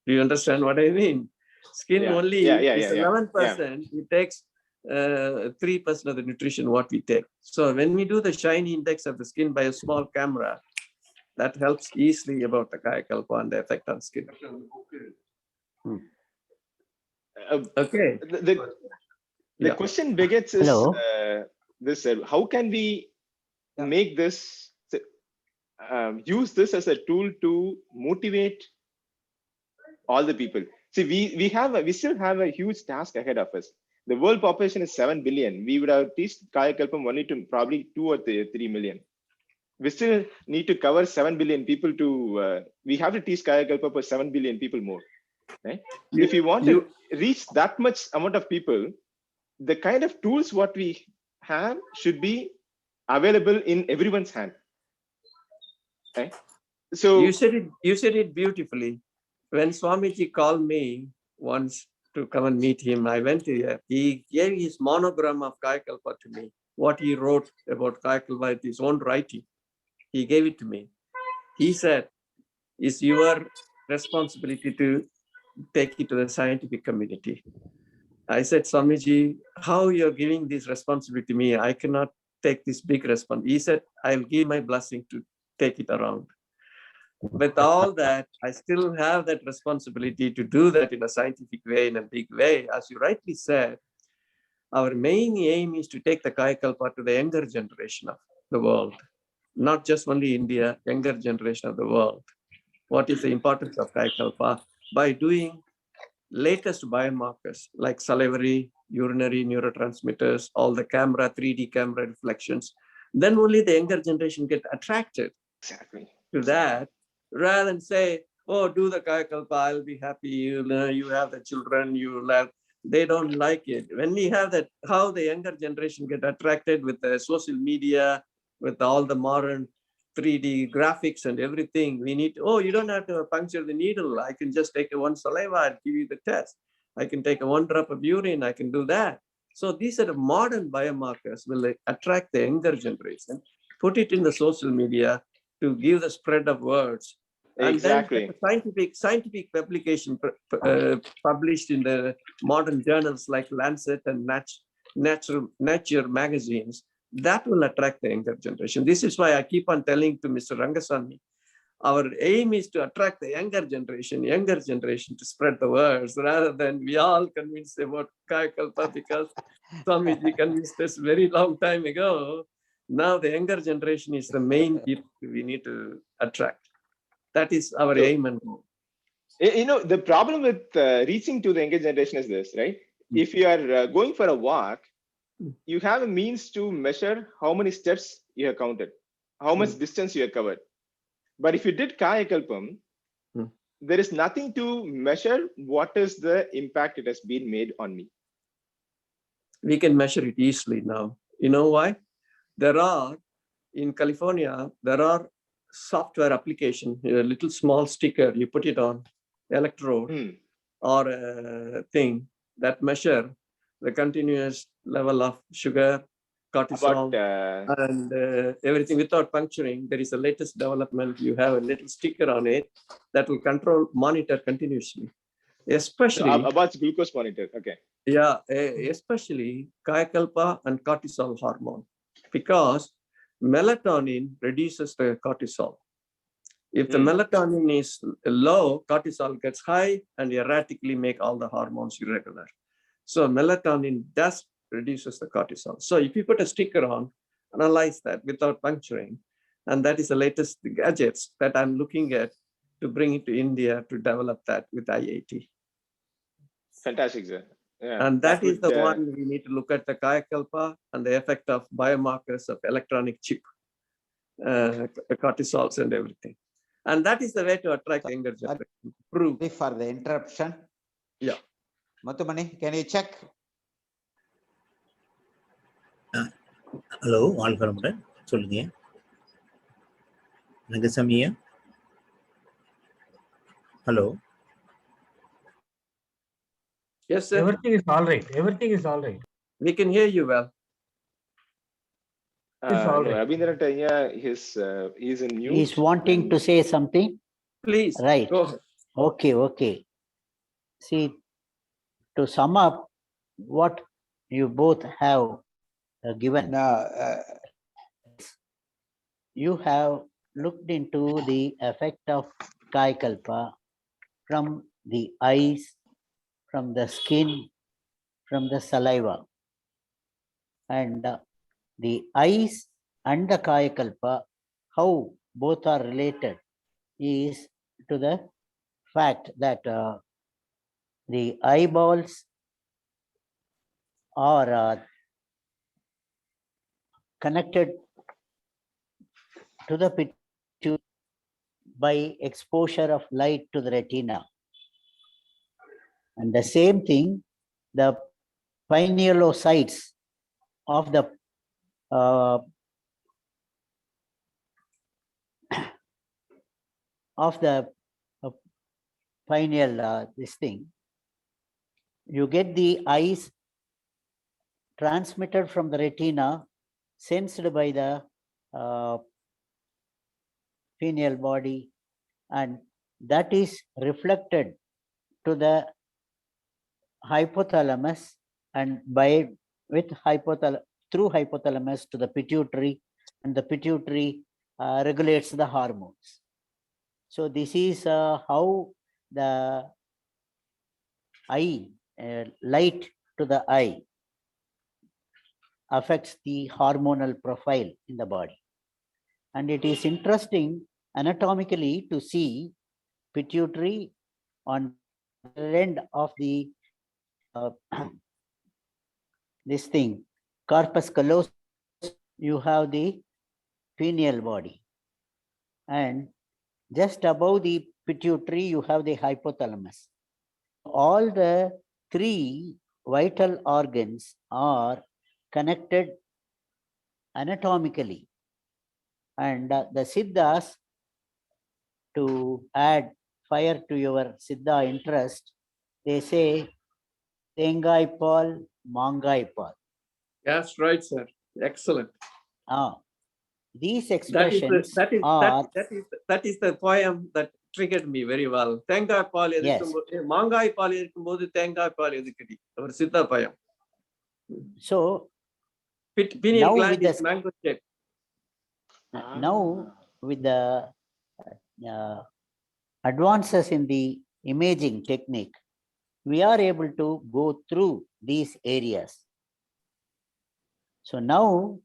Do you understand what I mean? Skin only is 11%. It takes 3% of the nutrition what we take. So when we do the shiny index of the skin by a small camera, that helps easily about the Kayakalpa and the effect on skin. Okay. The question begets is this: how can we make this use this as a tool to motivate all the people? See, we still have a huge task ahead of us. The world population is 7 billion. We would have teached Kayakalpam only to probably 2 or 3 million. We still need to cover 7 billion people to, we have to teach Kayakalpa for 7 billion people more. Right? If you want to reach that much amount of people, the kind of tools what we have should be available in everyone's hand. Right? So you said it beautifully. When Swamiji called me once to come and meet him, I went to him. He gave his monogram of Kayakalpa to me. What he wrote about Kayakalpa, his own writing, he gave it to me. He said, "It's your responsibility to take it to the scientific community." I said, "Swamiji, how you're giving this responsibility to me? I cannot take this big responsibility." He said, "I'll give my blessing to take it around." With all that, I still have that responsibility to do that in a scientific way, in a big way. As you rightly said, our main aim is to take the Kayakalpa to the younger generation of the world, not just only India, younger generation of the world. What is the importance of Kayakalpa? By doing latest biomarkers like salivary, urinary neurotransmitters, all the camera, 3D camera reflections, then only the younger generation get attracted to that, rather than say, "Oh, do the Kayakalpa, I'll be happy, you have the children, you have," they don't like it. When we have that, how the younger generation get attracted with the social media, with all the modern 3D graphics and everything, we need, "Oh, you don't have to puncture the needle. I can just take one saliva and give you the test. I can take 1 drop of urine, I can do that." So these are the modern biomarkers will attract the younger generation, put it in the social media to give the spread of words. Exactly. And then scientific publication published in the modern journals like Lancet and Nature magazines, that will attract the younger generation. This is why I keep on telling to Mr. Rangasamy, our aim is to attract the younger generation to spread the words, rather than we all convinced about Kayakalpa because Swamiji convinced us very long time ago. Now the younger generation is the main people we need to attract. That is our aim and goal. The problem with reaching to the younger generation is this, right? If you are going for a walk, you have a means to measure how many steps you have counted, how much distance you have covered. But if you did Kayakalpam, there is nothing to measure what is the impact it has been made on me. We can measure it easily now. You know why? In California, there are software application, a little small sticker, you put it on electrode or a thing that measure the continuous level of sugar, cortisol, and everything without puncturing. There is a latest development. You have a little sticker on it that will monitor continuously. especially about glucose monitor. Okay. Yeah, especially Kayakalpa and cortisol hormone, because melatonin reduces the cortisol. If the melatonin is low, cortisol gets high and erratically make all the hormones irregular. So melatonin does reduces the cortisol. So if you put a sticker on, analyze that without puncturing, and that is the latest gadgets that I'm looking at to bring it to India to develop that with IIT. Fantastic, sir. Yeah, and that is the one we need to look at the Kayakalpa and the effect of biomarkers of electronic chip, cortisols and everything. And that is the way to attract younger generation. Prove. For the interruption. Yeah. Muthumani, can you check? Hello, all from சொல்லுங்க. Rangasamiya. Hello. Yes, sir. Everything is all right. Everything is all right. We can hear you well. No, Rabindranath, he's in mute. He's wanting to say something. Please. Right. Go ahead. Okay. See, to sum up what you both have given, you have looked into the effect of Kayakalpa from the eyes, from the skin, from the saliva. And the eyes and the Kayakalpa, how both are related is to the fact that the eyeballs are connected to the pituitary by exposure of light to the retina. And the same thing, the pinealocytes of the pineal this thing, you get the eyes transmitted from the retina, sensed by the pineal body, and that is reflected to the hypothalamus, and through hypothalamus to the pituitary, and the pituitary regulates the hormones. So this is how the eye, light to the eye affects the hormonal profile in the body. And it is interesting anatomically to see pituitary on the end of the this thing, corpus callosum, you have the pineal body, and just above the pituitary you have the hypothalamus. All the three vital organs are connected anatomically, and the Siddhas, to add fire to your Siddha interest, they say Tengai Paul, Mangai Paul. That's right, sir. Excellent. These expressions that is the poem that triggered me very well. Tengai Paul edukkumbodhu Mangai Paul edukkumbodhu Tengai Paul edukadi. Our Siddha poem. So pineal gland is mango shape. Now with the advances in the imaging technique, we are able to go through these areas. So now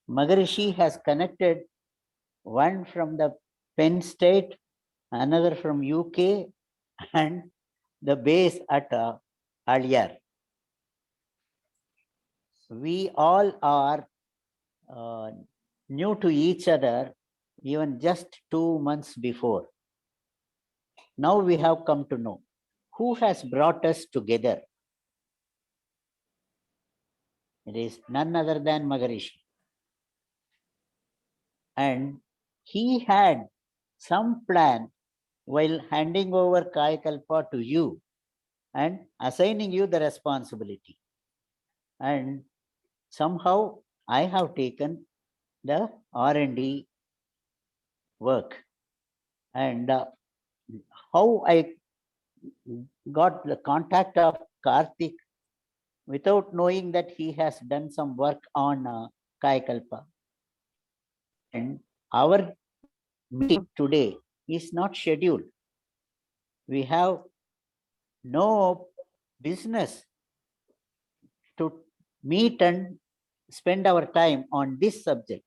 Maharishi has connected one from the Penn State, another from UK, and the base at Alyar. We all are new to each other even just 2 months before. Now we have come to know who has brought us together. It is none other than Maharishi. And he had some plan while handing over Kayakalpa to you and assigning you the responsibility. And somehow I have taken the R&D work. And how I got the contact of Karthik without knowing that he has done some work on Kayakalpa. And our meeting today is not scheduled. We have no business to meet and spend our time on this subject.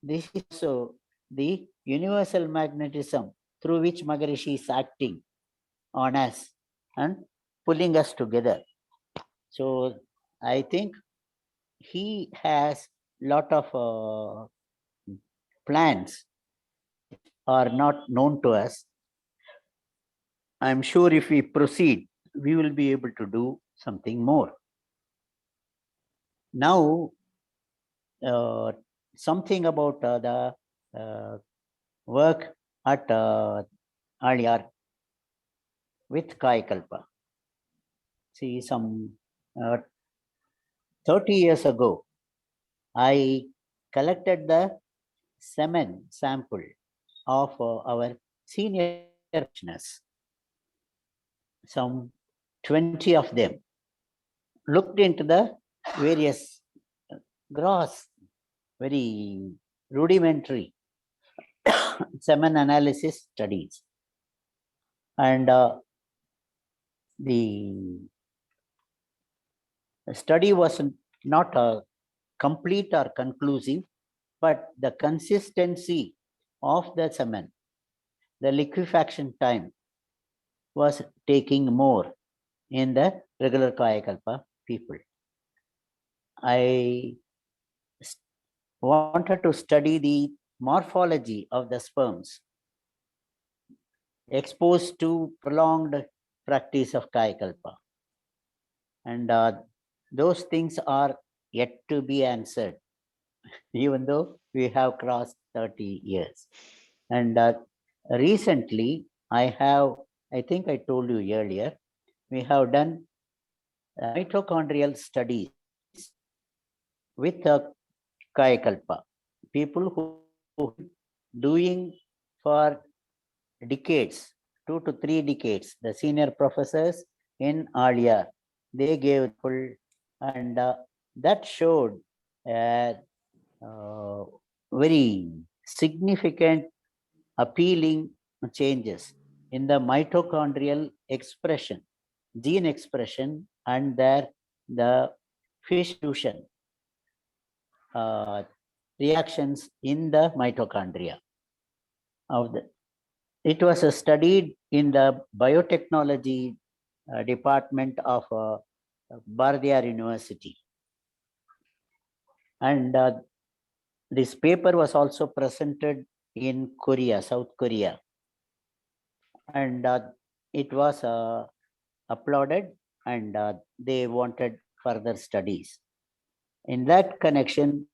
This is also the universal magnetism through which Maharishi is acting on us and pulling us together. So I think he has lot of plans are not known to us. I'm sure if we proceed, we will be able to do something more. Now, something about the work at Aliyar with Kayakalpa. See, some 30 years ago, I collected the semen sample of our senior practitioners. Some 20 of them looked into the various gross, very rudimentary semen analysis studies. And the study was not complete or conclusive, but the consistency of the semen, the liquefaction time was taking more in the regular Kayakalpa people. I wanted to study the morphology of the sperms exposed to prolonged practice of Kayakalpa. And those things are yet to be answered, even though we have crossed 30 years. And recently, I think I told you earlier, we have done mitochondrial studies with Kayakalpa. People who doing for decades, 2 to 3 decades, the senior professors in Aliyar, they gave full, and that showed very significant, appealing changes in the mitochondrial expression, gene expression, and the fish fusion reactions in the mitochondria of the. It was studied in the biotechnology department of Bardiyar University. And this paper was also presented in Korea, South Korea. And it was applauded, and they wanted further studies. In that connection,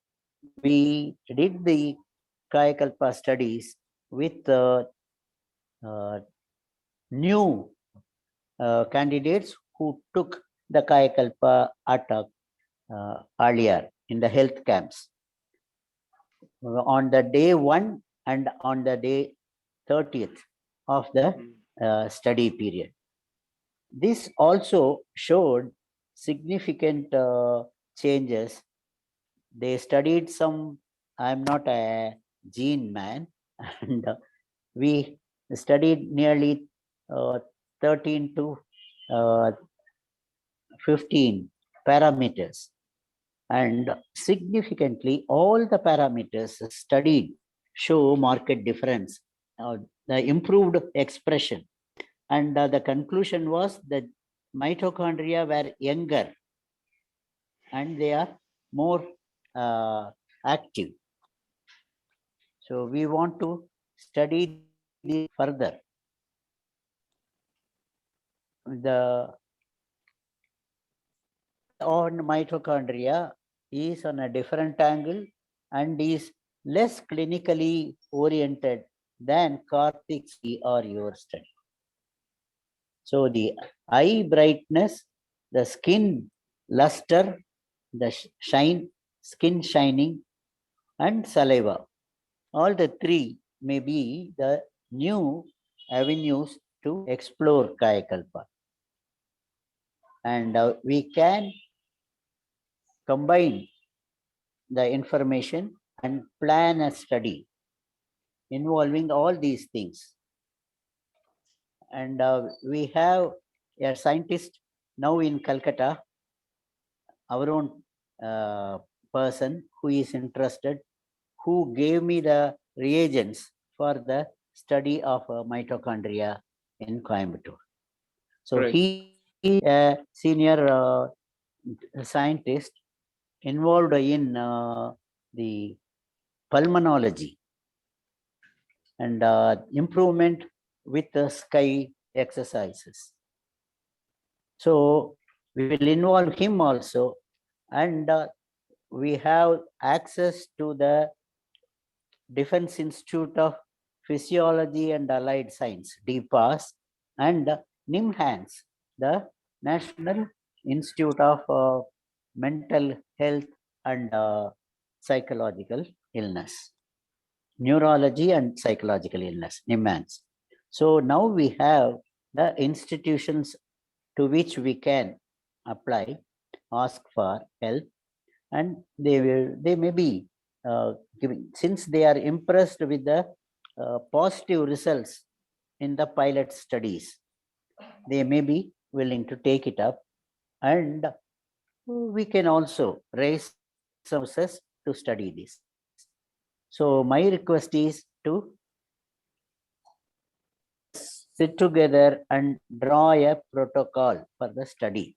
we did the Kayakalpa studies with new candidates who took the Kayakalpa at Aliyar in the health camps. On the day 1 and on the day 30th of the study period. This also showed significant changes. They studied some, I'm not a gene man, and we studied nearly 13 to 15 parameters. And significantly, all the parameters studied show marked difference, the improved expression. And the conclusion was that mitochondria were younger and they are more active. So we want to study this further. The on mitochondria is on a different angle and is less clinically oriented than Karthik's or your study. So the eye brightness, the skin luster, the shine, skin shining, and saliva, all the three may be the new avenues to explore Kayakalpa. And we can combine the information and plan a study involving all these things. And we have a scientist now in Calcutta, our own person who is interested, who gave me the reagents for the study of mitochondria in Coimbatore. So Right. he is a senior scientist involved in the pulmonology and improvement with the sky exercises. So we will involve him also, and we have access to the Defense Institute of Physiology and Allied Science, DPAS, and NIMHANS, the National Institute of Mental Health and Psychological Illness, Neurology and Psychological Illness, NIMHANS. So now we have the institutions to which we can apply, ask for help, and they may be giving, since they are impressed with the positive results in the pilot studies, they may be willing to take it up, and we can also raise resources to study this. So my request is to sit together and draw a protocol for the study,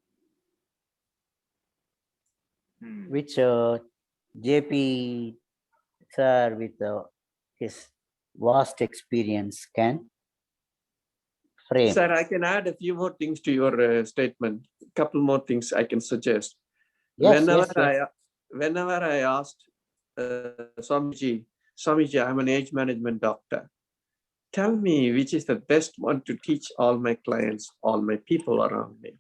which JP sir with his vast experience can frame. Sir, I can add a few more things to your statement. A couple more things I can suggest. Yes, whenever I asked Swamiji, I'm an age management doctor. Tell me which is the best one to teach all my clients, all my people around me.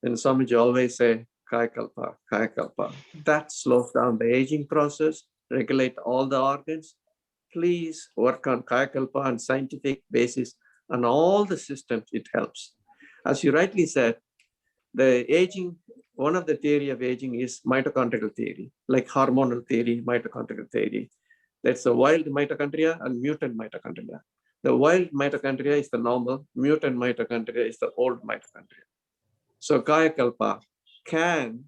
And Swamiji always say, Kayakalpa, Kayakalpa. That slows down the aging process, regulate all the organs. Please work on Kayakalpa on scientific basis on all the systems, it helps. As you rightly said, the aging, one of the theory of aging is mitochondrial theory, like hormonal theory, mitochondrial theory. That's the wild mitochondria and mutant mitochondria. The wild mitochondria is the normal, mutant mitochondria is the old mitochondria. So Kayakalpa can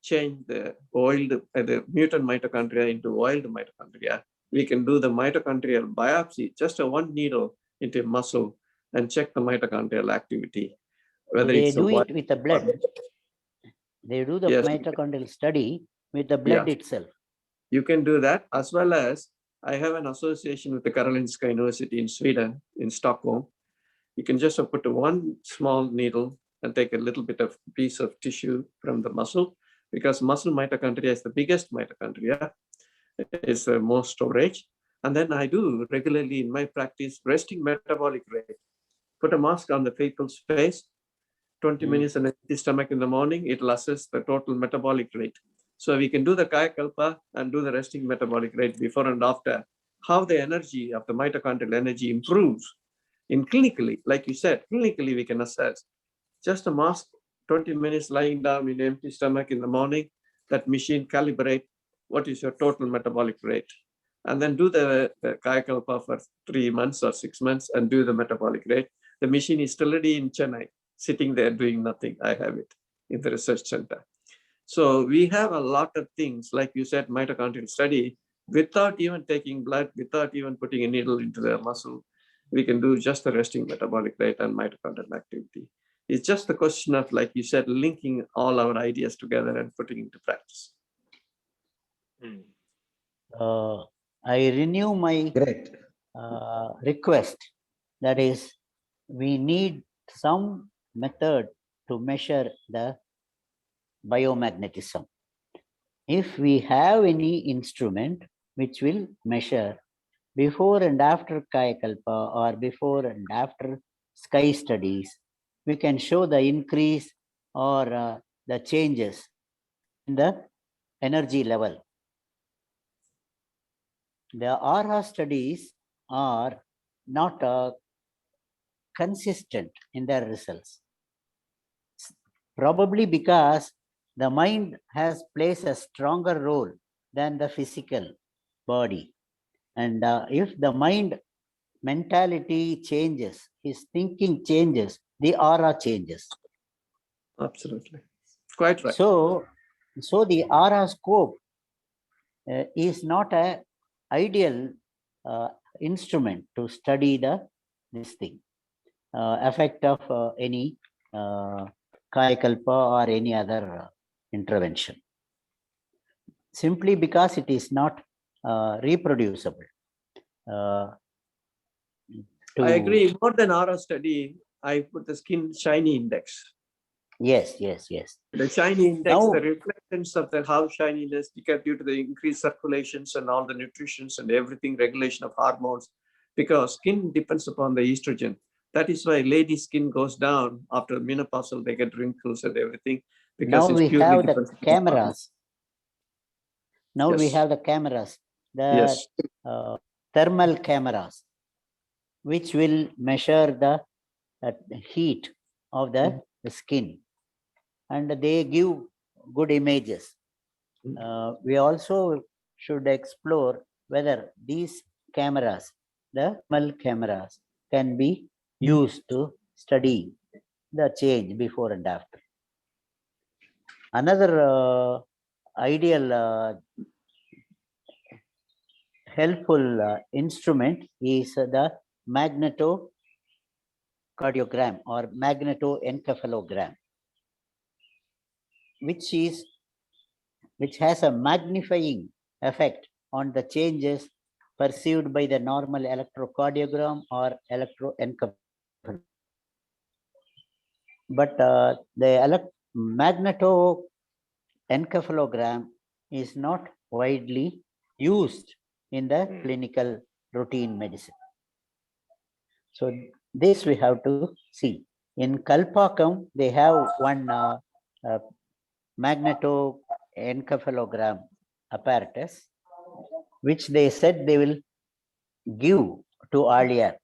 change the the mutant mitochondria into wild mitochondria. We can do the mitochondrial biopsy, just a one needle into a muscle, and check the mitochondrial activity. Whether they it's do it with the blood. They do the mitochondrial study with the blood itself. You can do that, as well as I have an association with the Karolinska University in Sweden, in Stockholm. You can just put one small needle and take a little bit of piece of tissue from the muscle, because muscle mitochondria is the biggest mitochondria. It's the most storage. And then I do regularly in my practice resting metabolic rate. Put a mask on the people's face, 20 minutes on the stomach in the morning, it will assess the total metabolic rate. So we can do the Kayakalpa and do the resting metabolic rate before and after, how the energy of the mitochondrial energy improves. In clinically, like you said, clinically we can assess. Just a mask, 20 minutes lying down in empty stomach in the morning, that machine calibrate what is your total metabolic rate. And then do the Kayakalpa for 3 months or 6 months and do the metabolic rate. The machine is still already in Chennai, sitting there doing nothing. I have it in the research center. So we have a lot of things, like you said, mitochondrial study, without even taking blood, without even putting a needle into the muscle. We can do just the resting metabolic rate and mitochondrial activity. It's just a question of, like you said, linking all our ideas together and putting into practice. I renew my request. That is, we need some method to measure the biomagnetism. If we have any instrument which will measure before and after Kayakalpa or before and after sky studies, we can show the increase or the changes in the energy level. The ARHA studies are not consistent in their results. Probably because the mind has plays a stronger role than the physical body. And if the mind mentality changes, his thinking changes, the aura changes. Absolutely. Quite right. So the aura scope is not a ideal instrument to study this thing, effect of any Kayakalpa or any other intervention. Simply because it is not reproducible. I agree. More than aura study, I put the skin shiny index. Yes. The shiny index, now, the reflections of the how shininess, because due to the increased circulations and all the nutritions and everything, regulation of hormones, because skin depends upon the estrogen. That is why lady skin goes down after menopausal, they get wrinkles and everything. Because now we have the cameras. Now yes. we have the cameras, the yes. Thermal cameras, which will measure the heat of the skin, and they give good images. We also should explore whether these cameras, the thermal cameras, can be used to study the change before and after. Another ideal helpful instrument is the magnetocardiogram or magnetoencephalogram, which has a magnifying effect on the changes perceived by the normal electrocardiogram or electroencephalogram. But the magnetoencephalogram is not widely used in the clinical routine medicine. So this we have to see. In Kalpakam, they have one magnetoencephalogram apparatus, which they said they will give to earlier,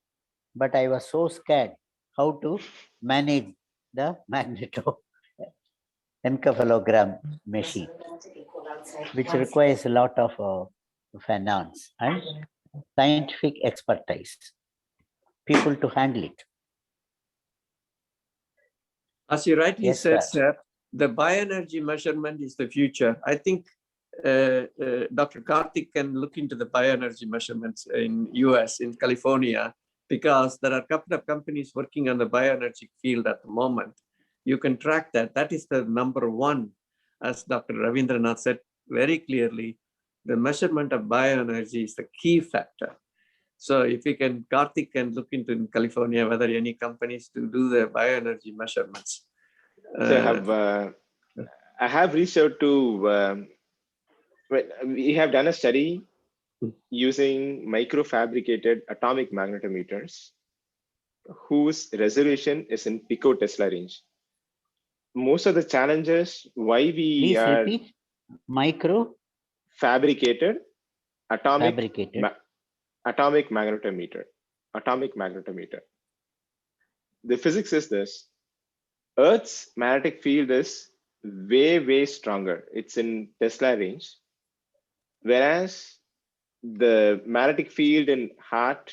but I was so scared how to manage the magnetoencephalogram machine, which requires a lot of finance and scientific expertise, people to handle it. As you rightly said, sir, the bioenergy measurement is the future. I think Dr. Karthik can look into the bioenergy measurements in US, in California, because there are a couple of companies working on the bioenergy field at the moment. You can track that. That is the number one, as Dr. Ravindranath said very clearly, the measurement of bioenergy is the key factor. So if we can, Karthik can look into in California, whether any companies to do the bioenergy measurements. So I have reached out to, we have done a study using microfabricated atomic magnetometers whose resolution is in picotesla range. Most of the challenges why we Please are repeat. Micro fabricated atomic fabricated magnetometer. The physics is this: Earth's magnetic field is way stronger. It's in Tesla range, whereas the magnetic field in heart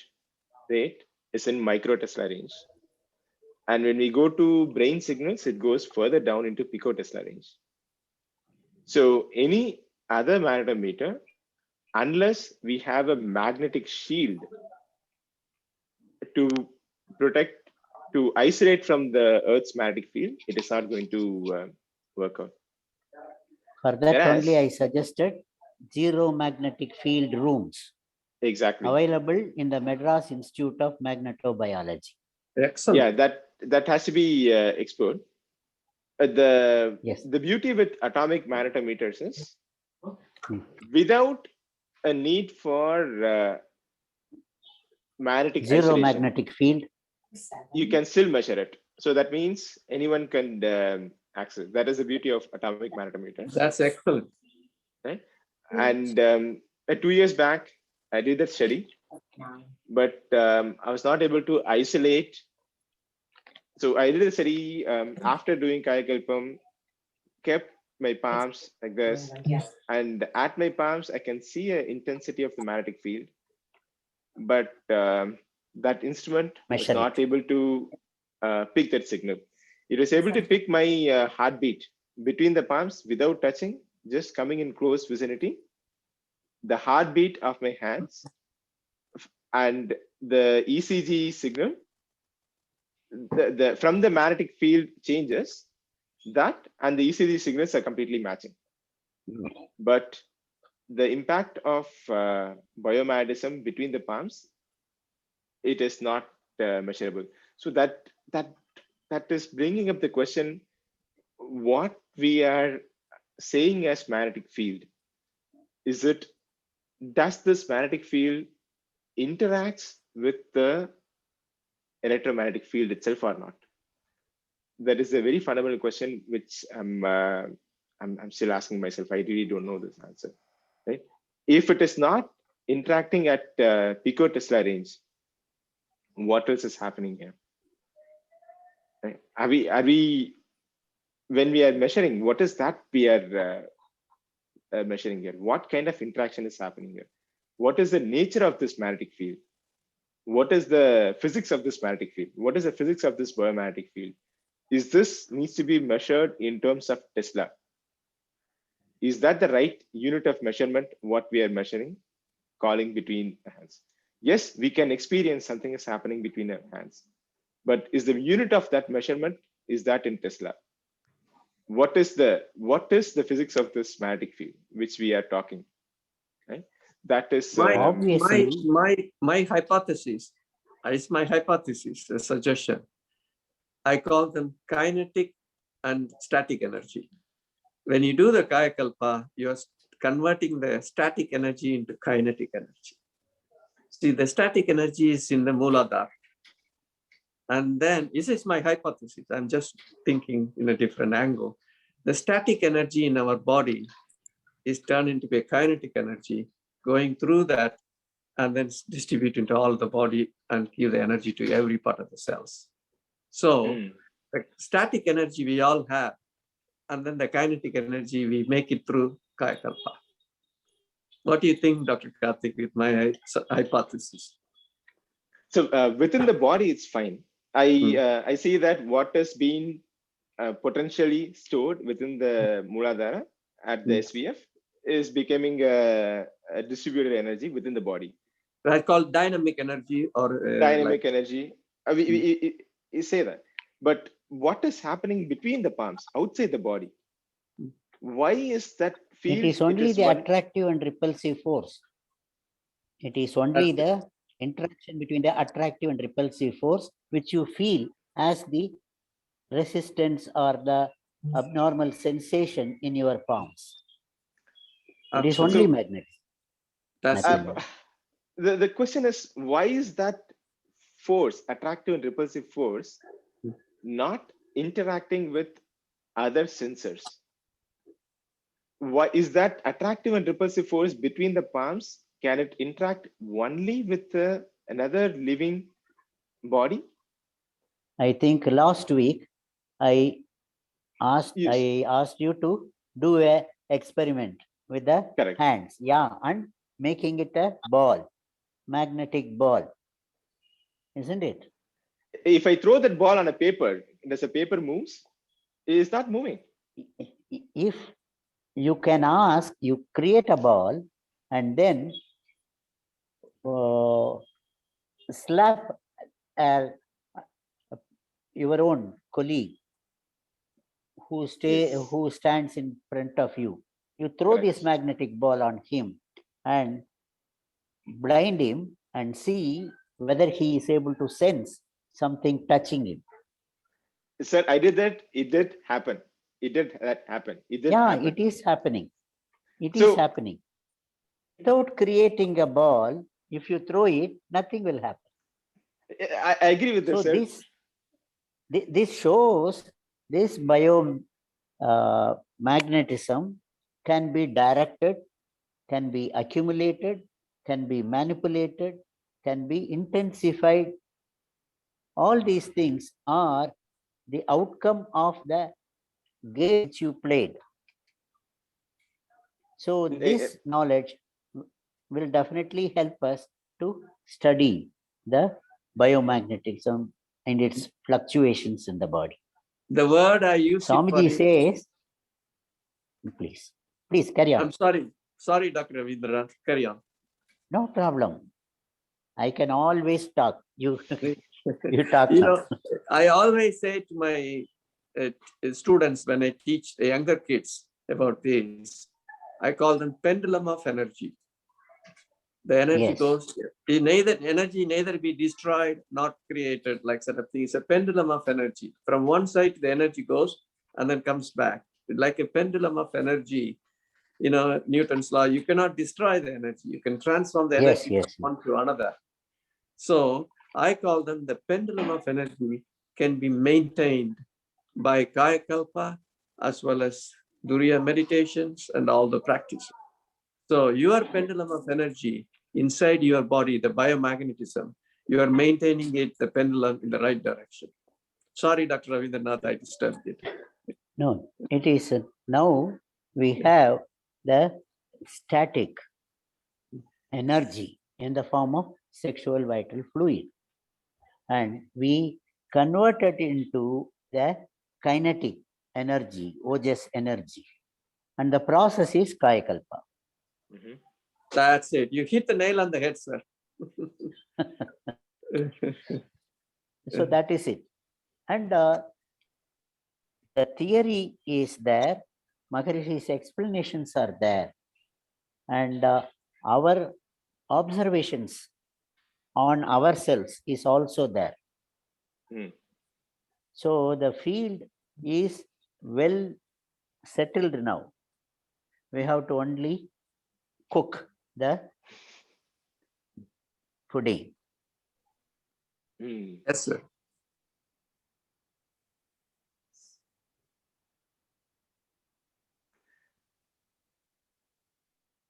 rate is in microtesla range. And when we go to brain signals, it goes further down into picotesla range. So any other magnetometer, unless we have a magnetic shield to protect, to isolate from the Earth's magnetic field, it is not going to work out. For that only I suggested zero magnetic field rooms. Exactly. Available in the Madras Institute of Magnetobiology. Excellent. Yeah, that has to be explored. The beauty with atomic magnetometers is without a need for magnetic zero isolation, magnetic field, you can still measure it. So that means anyone can access. That is the beauty of atomic magnetometers. That's excellent. Right? And 2 years back, I did that study, but I was not able to isolate So I did a study after doing Kayakalpam, kept my palms like this, and at my palms, I can see an intensity of the magnetic field, but that instrument was not able to pick that signal. It was able to pick my heartbeat between the palms without touching, just coming in close vicinity, the heartbeat of my hands, and the ECG signal from the magnetic field changes, that and the ECG signals are completely matching. But the impact of biomagnetism between the palms, it is not measurable. So that is bringing up the question, what we are saying as magnetic field, does this magnetic field interacts with the electromagnetic field itself or not? That is a very fundamental question, which I'm still asking myself. I really don't know this answer. Right? If it is not interacting at picotesla range, what else is happening here? Right? Are we when we are measuring, what is that we are measuring here? What kind of interaction is happening here? What is the nature of this magnetic field? What is the physics of this magnetic field? What is the physics of this biomagnetic field? Is this needs to be measured in terms of Tesla? Is that the right unit of measurement, what we are measuring, calling between the hands? Yes, we can experience something is happening between our hands, but is the unit of that measurement, is that in Tesla? What is the physics of this magnetic field which we are talking? Right? That is my hypothesis. It's my hypothesis, a suggestion. I call them kinetic and static energy. When you do the Kayakalpa, you're converting the static energy into kinetic energy. See, the static energy is in the Mooladhara. And then, this is my hypothesis. I'm just thinking in a different angle. The static energy in our body is turned into a kinetic energy, going through that and then distribute into all the body and give the energy to every part of the cells. So the static energy we all have, and then the kinetic energy, we make it through Kayakalpa. What do you think, Dr. Karthik, with my hypothesis? So within the body, it's fine. I see that what is being potentially stored within the Mooladhara at the SVF is becoming a distributed energy within the body. That's called dynamic energy or dynamic energy. We say that. But what is happening between the palms, outside the body? Why is that field? It is only the attractive and repulsive force. It is only the interaction between the attractive and repulsive force which you feel as the resistance or the abnormal sensation in your palms. It is only magnet. The question is, why is that force, attractive and repulsive force, not interacting with other sensors? Why is that attractive and repulsive force between the palms? Can it interact only with another living body? I think last week I asked you to do a experiment with the hands, and making it a ball, magnetic ball, isn't it? If I throw that ball on a paper, does the paper moves? It is not moving. If you can ask, you create a ball and then slap your own colleague who stands in front of you. You throw this magnetic ball on him and blind him and see whether he is able to sense something touching him. Sir, I did that. It did happen. It did happen. It did happen. It is happening. It is happening. Without creating a ball, if you throw it, nothing will happen. I agree with this, sir. This shows this biomagnetism can be directed, can be accumulated, can be manipulated, can be intensified. All these things are the outcome of the game which you played. So this knowledge will definitely help us to study the biomagnetism and its fluctuations in the body. The word I use. Swamiji says, please carry on. I'm sorry, Dr. Ravindranath, carry on. No problem. I can always talk. You talk. You know, I always say to my students when I teach the younger kids about this, I call them pendulum of energy. The energy goes, energy neither be destroyed, not created, like sort of thing. It's a pendulum of energy. From one side, the energy goes and then comes back. Like a pendulum of energy, you know, Newton's law, you cannot destroy the energy. You can transform the energy from one to another. So I call them the pendulum of energy can be maintained by Kaya Kalpa as well as Duriya meditations and all the practices. So your pendulum of energy inside your body, the biomagnetism, you are maintaining it, the pendulum in the right direction. Sorry, Dr. Ravindranath, I disturbed it. No, it is now we have the static energy in the form of sexual vital fluid, and we convert it into the kinetic energy, Ojas energy, and the process is Kayakalpa. That's it. You hit the nail on the head, sir. So that is it. And the theory is there, Maharishi's explanations are there, and our observations on ourselves is also there. So the field is well settled now. We have to only cook the pudding. Yes, sir.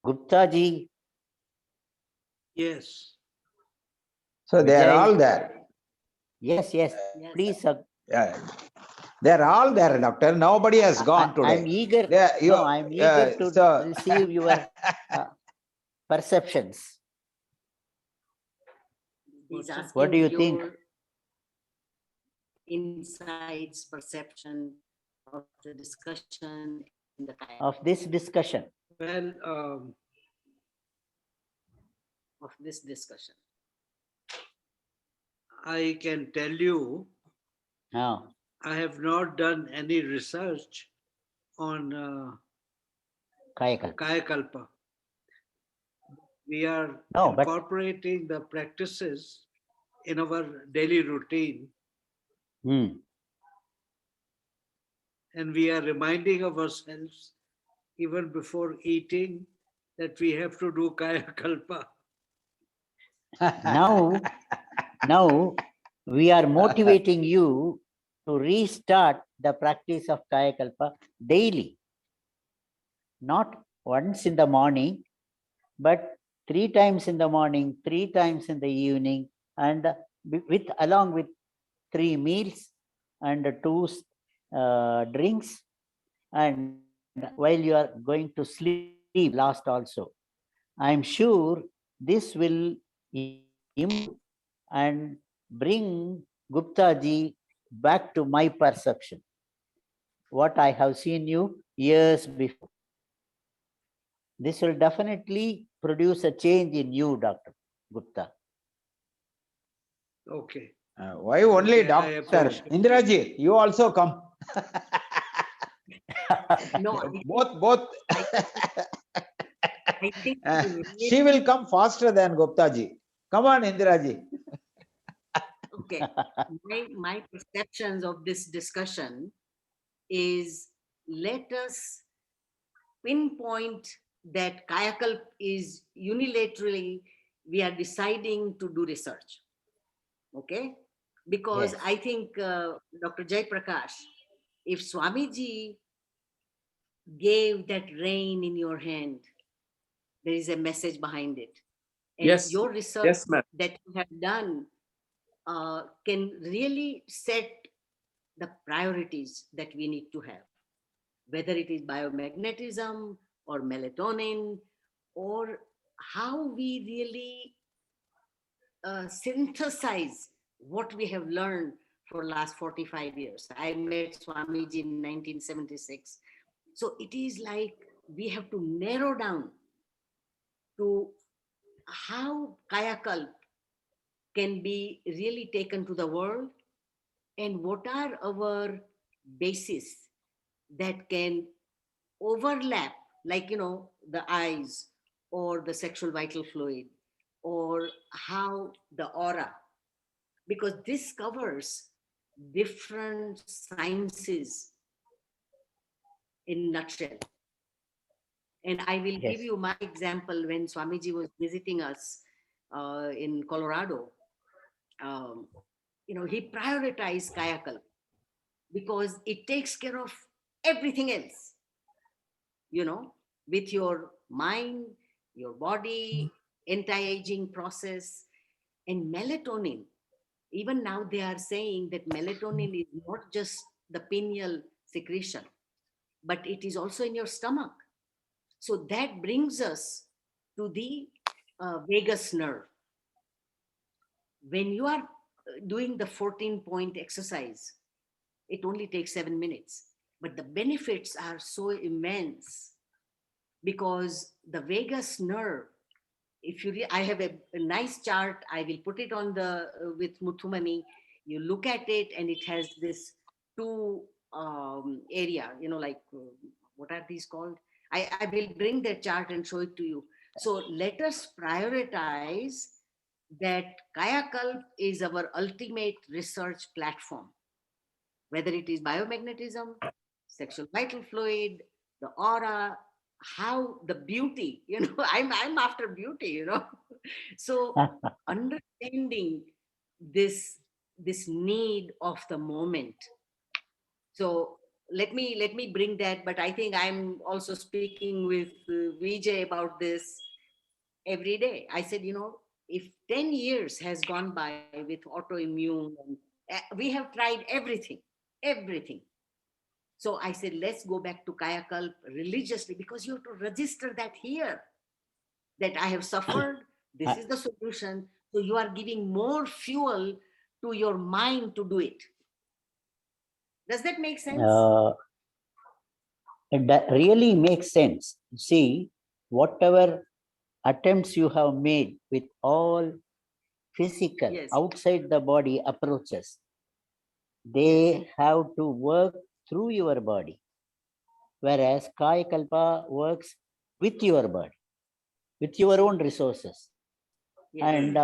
Gupta ji. Yes. So they are all there. Yes. Please. Yeah. They are all there, doctor. Nobody has gone today. I'm eager. I'm eager to receive your perceptions. What do you think? Insights, perception of the discussion in the of this discussion. Well, of this discussion. I can tell you, I have not done any research on Kayakalpa. We are incorporating the practices in our daily routine. And we are reminding ourselves, even before eating, that we have to do Kayakalpa. Now we are motivating you to restart the practice of Kayakalpa daily. Not once in the morning, but 3 times in the morning, 3 times in the evening, and along with 3 meals and 2 drinks, and while you are going to sleep last also. I am sure this will improve and bring Gupta ji back to my perception, what I have seen you years before. This will definitely produce a change in you, Dr. Gupta. Okay. Why only doctor? Indiraji, you also come. No, both. I think she will come faster than Gupta ji. Come on, Indiraji. Okay. My perceptions of this discussion is, let us pinpoint that Kayakalpa is unilaterally, we are deciding to do research. Okay? Because I think Dr. Jai Prakash, if Swamiji gave that rain in your hand, there is a message behind it. And your research that you have done can really set the priorities that we need to have, whether it is biomagnetism or melatonin, or how we really synthesize what we have learned for last 45 years. I met Swamiji in 1976. So it is like we have to narrow down to how Kayakalp can be really taken to the world, and what are our bases that can overlap, like, the eyes or the sexual vital fluid, or how the aura, because this covers different sciences in nutshell. And I will give you my example. When Swamiji was visiting us in Colorado, he prioritized Kayakalp because it takes care of everything else, with your mind, your body, anti-aging process. And melatonin, even now they are saying that melatonin is not just the pineal secretion, but it is also in your stomach. So that brings us to the vagus nerve. When you are doing the 14-point exercise, it only takes 7 minutes, but the benefits are so immense, because the vagus nerve, I have a nice chart, I will put it on with Muthumani. You look at it and it has this two area, what are these called? I will bring the chart and show it to you. So let us prioritize that Kayakalp is our ultimate research platform, whether it is biomagnetism, sexual vital fluid, the aura, how the beauty, I'm after beauty, So understanding this need of the moment. So let me bring that, but I think I'm also speaking with Vijay about this every day. I said, if 10 years has gone by with autoimmune, we have tried everything. So I said, let's go back to Kayakalp religiously, because you have to register that here, that I have suffered, this is the solution. So you are giving more fuel to your mind to do it. Does that make sense? That really makes sense. See, whatever attempts you have made with all physical, outside the body approaches, they have to work through your body. Whereas Kayakalpa works with your body, with your own resources. And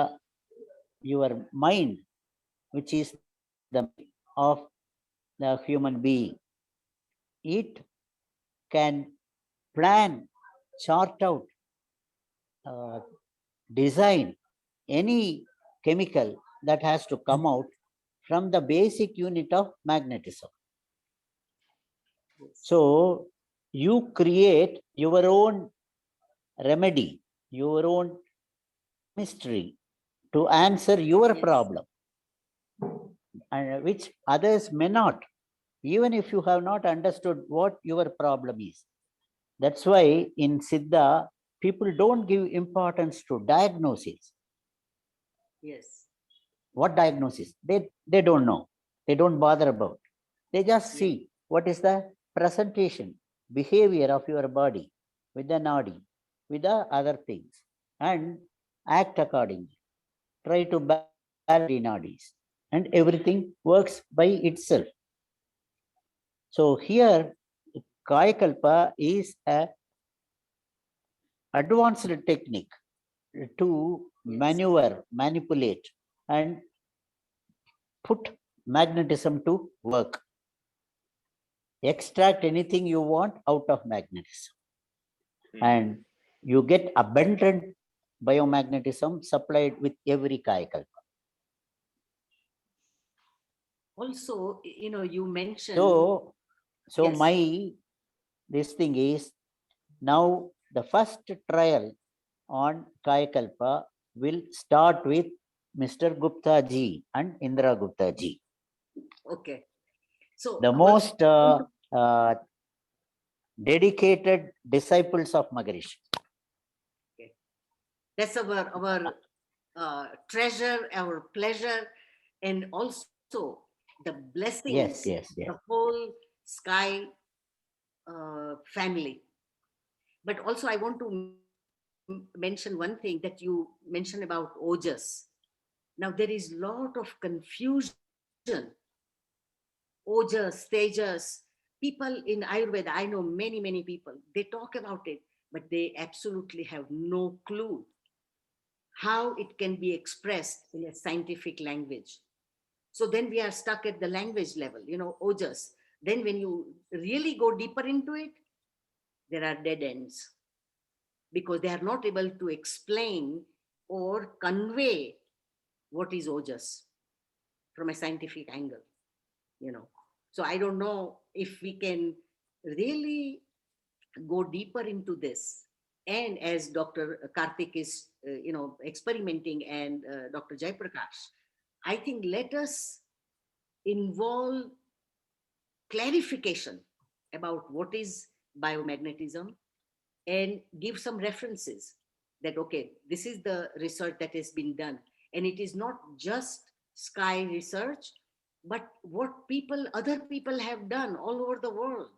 your mind, which is the of the human being, it can plan, chart out, design any chemical that has to come out from the basic unit of magnetism. So you create your own remedy, your own mystery to answer your problem, and which others may not, even if you have not understood what your problem is. That's why in Siddha, people don't give importance to diagnosis. Yes. What diagnosis? They don't know. They don't bother about. They just see what is the presentation, behavior of your body with the nadi, with the other things, and act accordingly. Try to balance the nadis, and everything works by itself. So here, Kayakalpa is a advanced technique to maneuver, manipulate, and put magnetism to work. Extract anything you want out of magnetism. And you get abundant biomagnetism supplied with every Kayakalpa. Also, you mentioned. So this thing is, now the first trial on Kayakalpa will start with Mr. Gupta ji and Indra Gupta ji. Okay. So the most dedicated disciples of Maharishi. Okay. That's our treasure, our pleasure, and also the blessings, Yes. the whole Sky family. But also I want to mention one thing that you mentioned about ojas. Now there is a lot of confusion. Ojas, tejas, people in Ayurveda, I know many people, they talk about it, but they absolutely have no clue how it can be expressed in a scientific language. So then we are stuck at the language level, ojas. Then when you really go deeper into it, there are dead ends, because they are not able to explain or convey what is ojas from a scientific angle. So I don't know if we can really go deeper into this. And as Dr. Karthik is, experimenting, and Dr. Jaiprakash, I think let us involve clarification about what is biomagnetism and give some references that, okay, this is the research that has been done. And it is not just Sky research, but what other people have done all over the world.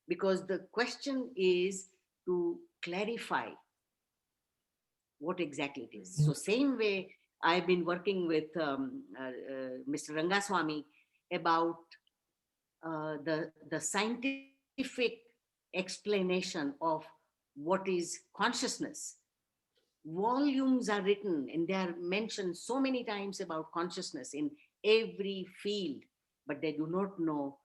Because the question is to clarify what exactly it is. So same way I've been working with Mr. Rangaswamy about the scientific explanation of what is consciousness. Volumes are written and they are mentioned so many times about consciousness in every field, but they do not know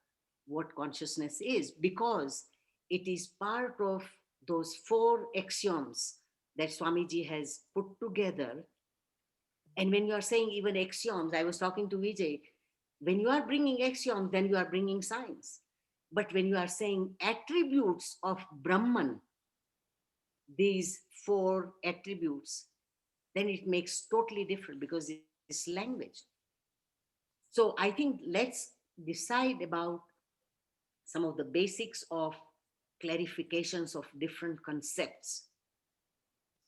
what consciousness is, because it is part of those 4 axioms that Swamiji has put together. And when you are saying even axioms, I was talking to Vijay, when you are bringing axioms, then you are bringing science. But when you are saying attributes of Brahman, these 4 attributes, then it makes totally different, because it's language. So I think let's decide about some of the basics of clarifications of different concepts,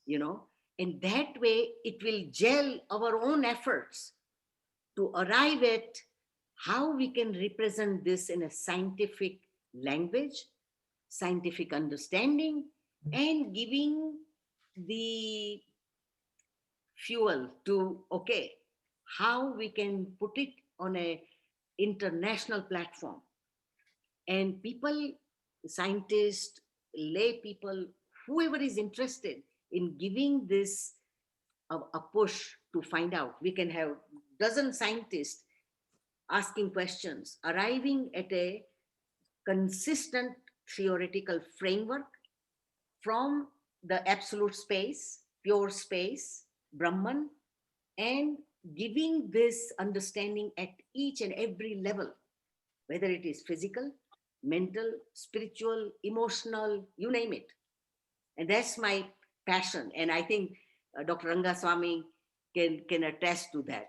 and that way it will gel our own efforts to arrive at how we can represent this in a scientific language, scientific understanding, and giving the fuel to, okay, how we can put it on a international platform. And people, scientists, lay people, whoever is interested in giving this a push to find out, we can have dozen scientists asking questions, arriving at a consistent theoretical framework from the absolute space, pure space, Brahman, and giving this understanding at each and every level, whether it is physical, mental, spiritual, emotional, you name it. And that's my passion. And I think Dr. Rangaswamy can attest to that.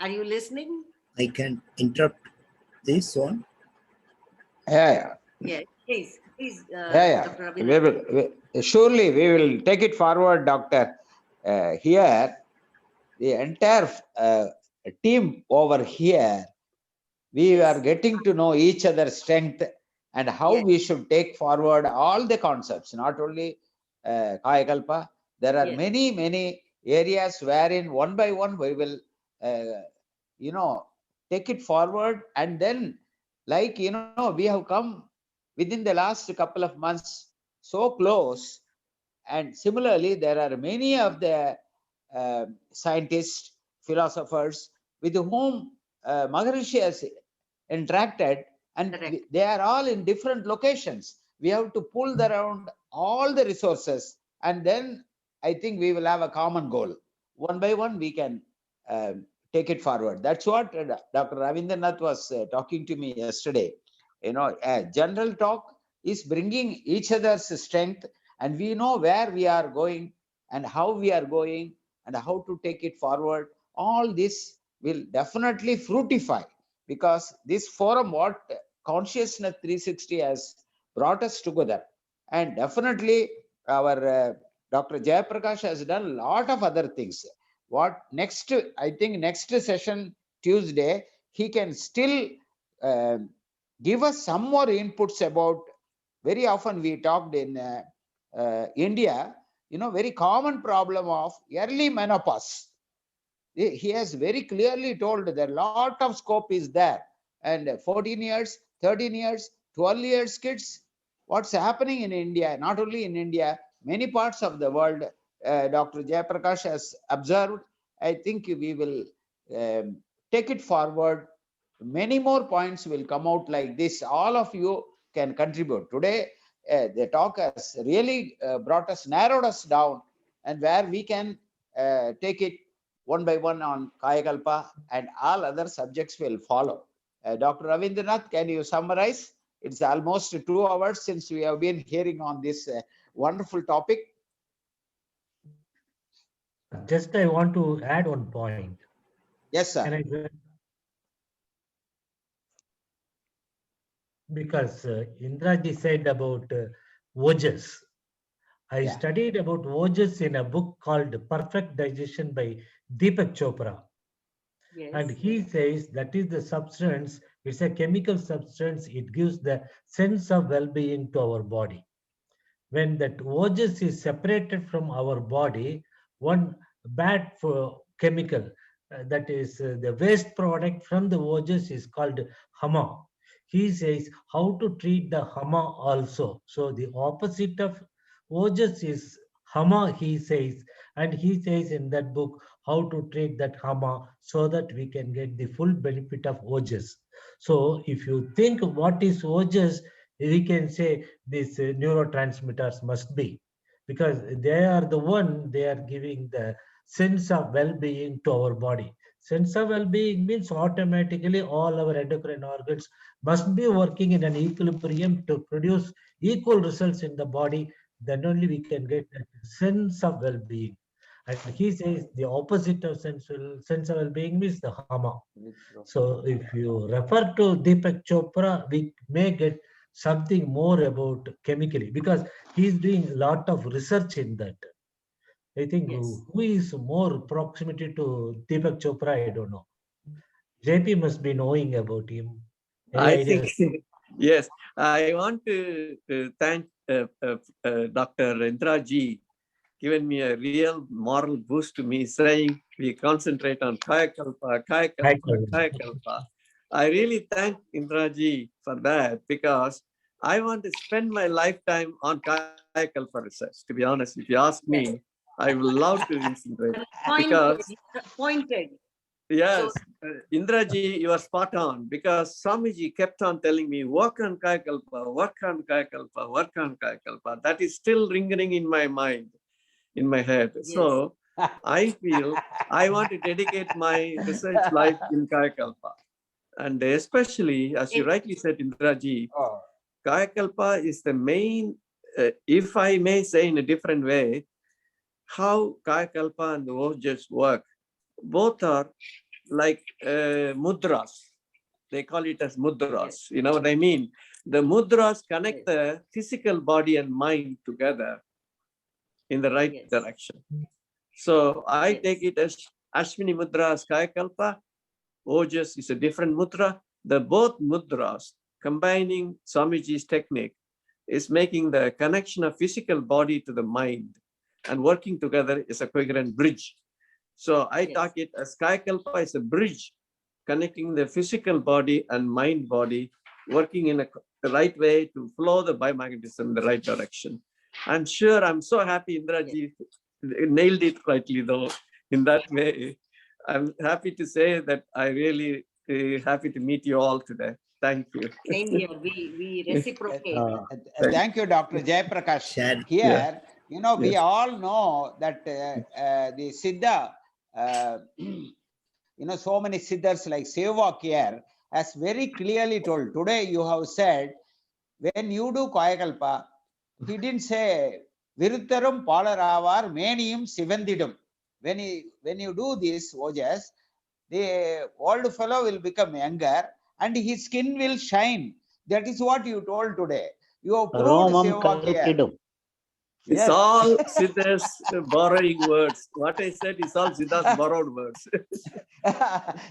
Are you listening? I can interrupt this one. Yeah, please. Dr. Surely we will take it forward, Doctor. Here, the entire team over here, we are getting to know each other's strength and how we should take forward all the concepts, not only Kayakalpa. There are many areas wherein one by one we will take it forward. And then, like, we have come within the last couple of months so close. And similarly, there are many of the scientists, philosophers with whom Maharishi has interacted, and they are all in different locations. We have to pull around all the resources, and then I think we will have a common goal. One by one, we can take it forward. That's what Dr. Ravindranath was talking to me yesterday. A general talk is bringing each other's strength, and we know where we are going and how we are going and how to take it forward. All this will definitely fructify because this forum, what Consciousness 360 has brought us together. And definitely our Dr. Jayaprakash has done a lot of other things. What next, I think next session, Tuesday, he can still give us some more inputs about, very often we talked in India, very common problem of early menopause. He has very clearly told that a lot of scope is there. And 14 years, 13 years, 12 years kids, what's happening in India, not only in India, many parts of the world, Dr. Jayaprakash has observed. I think we will take it forward. Many more points will come out like this. All of you can contribute. Today, the talk has really brought us, narrowed us down, and where we can take it one by one on Kayakalpa, and all other subjects will follow. Dr. Ravindranath, can you summarize? It's almost 2 hours since we have been hearing on this wonderful topic. Just I want to add one point. Yes, sir. Can I, because Indraji said about Ojas. I studied about Ojas in a book called Perfect Digestion by Deepak Chopra. Yes. And he says that is the substance, it's a chemical substance, it gives the sense of well-being to our body. When that Ojas is separated from our body, one bad chemical, that is the waste product from the Ojas is called Hama. He says how to treat the Hama also. So the opposite of Ojas is Hama, he says, and he says in that book how to treat that Hama so that we can get the full benefit of Ojas. So if you think what is Ojas, we can say these neurotransmitters must be, because they are the one, they are giving the sense of well-being to our body. Sense of well-being means automatically all our endocrine organs must be working in an equilibrium to produce equal results in the body. Then only we can get a sense of well-being. And he says the opposite of sense of well-being means the Hama. So if you refer to Deepak Chopra, we may get something more about chemically, because he is doing a lot of research in that. I think who is more proximity to Deepak Chopra, I don't know. JP must be knowing about him. I think, yes. I want to thank Dr. Indraji, given me a real moral boost to me, saying we concentrate on Kayakalpa, Kayakalpa, Kayakalpa. I really thank Indraji for that, because I want to spend my lifetime on Kayakalpa research. To be honest, if you ask me, I would love to concentrate. Because pointed. Yes, so, Indraji, you are spot on, because Swamiji kept on telling me, work on Kayakalpa, work on Kayakalpa, work on Kayakalpa. That is still ringing in my mind, in my head. Yes. So I feel I want to dedicate my research life in Kayakalpa. And especially, as you rightly said, Indraji, Kayakalpa is the main, if I may say in a different way, how Kayakalpa and the Ojas work. Both are like mudras. They call it as mudras. Yes. You know what I mean? The mudras connect the physical body and mind together in the right direction. So I take it as Ashwini Mudra as Kayakalpa. Ojas is a different mudra. The both mudras combining Swamiji's technique is making the connection of physical body to the mind, and working together is a coherent bridge. So I talk it as Kayakalpa is a bridge connecting the physical body and mind body, working in the right way to flow the biomagnetism in the right direction. I'm sure, I'm so happy Indraji nailed it rightly though, in that way. I'm happy to say that I really happy to meet you all today. Thank you. Same here, we reciprocate. Thank you, Dr. Jayaprakash. Here, you know, we all know that the Siddha, you know, so many Siddhas like Sevak here has very clearly told. Today you have said, when you do Kayakalpa, he didn't say, Viruttarum Palaravar Meniyum Sivandidum. When you do this Ojas, the old fellow will become younger and his skin will shine. That is what you told today. You have proved Romam Sevak here. kalkidum. It's Yes. all Siddhar's borrowing words. What I said is all Siddhar's borrowed words.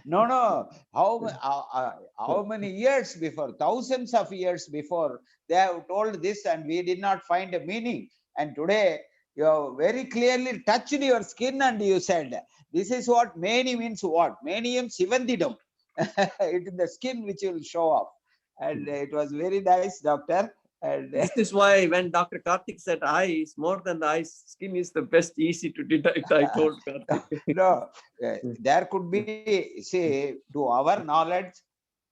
No. How many years before? Thousands of years before they have told this, and we did not find a meaning. And today you have very clearly touched your skin, and you said, this is what Meni means. What Menium Sivandidum. It is the skin which will show up. And it was very nice, doctor. And this is why when Dr. Karthik said eyes, more than the eyes, skin is the best, easy to detect, I told Karthik. No, there could be, see, to our knowledge,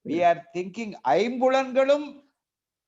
we are thinking Aimbulangalum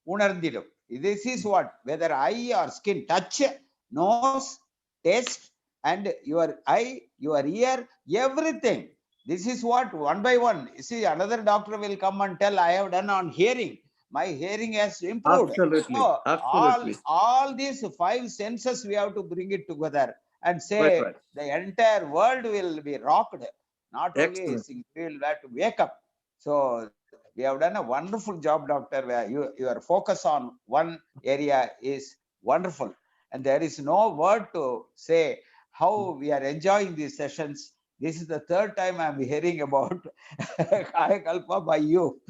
Unardidum. This is what, whether eye or skin, touch, nose, taste, and your eye, your ear, everything. This is what, one by one. You see, another doctor will come and tell, I have done on hearing. My hearing has improved. Absolutely. So Absolutely. all these 5 senses, we have to bring it together and say, Right. the entire world will be rocked. Not only Excellent. we will have to wake up. So we have done a wonderful job, doctor, where your focus on one area is wonderful. And there is no word to say how we are enjoying these sessions. This is the 3rd time I'm hearing about Kaya Kalpa by you.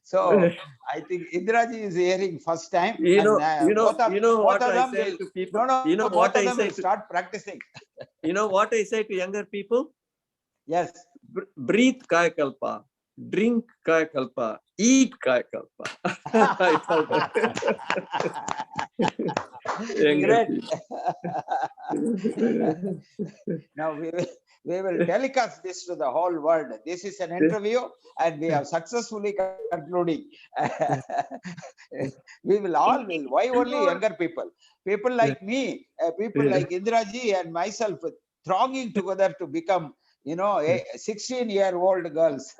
So I think Indraji is hearing first time. You know what I them say will, to people. you know what I say will start practicing. You know what I say to younger people? Yes. Breathe Kaya Kalpa, drink Kaya Kalpa, eat Kaya Kalpa. I tell them. Great. Now we will telecast this to the whole world. This is an interview, and we have successfully concluding. We will all will. Why only younger people? People like me, people like Indraji and myself, thronging together to become, 16-year-old girls.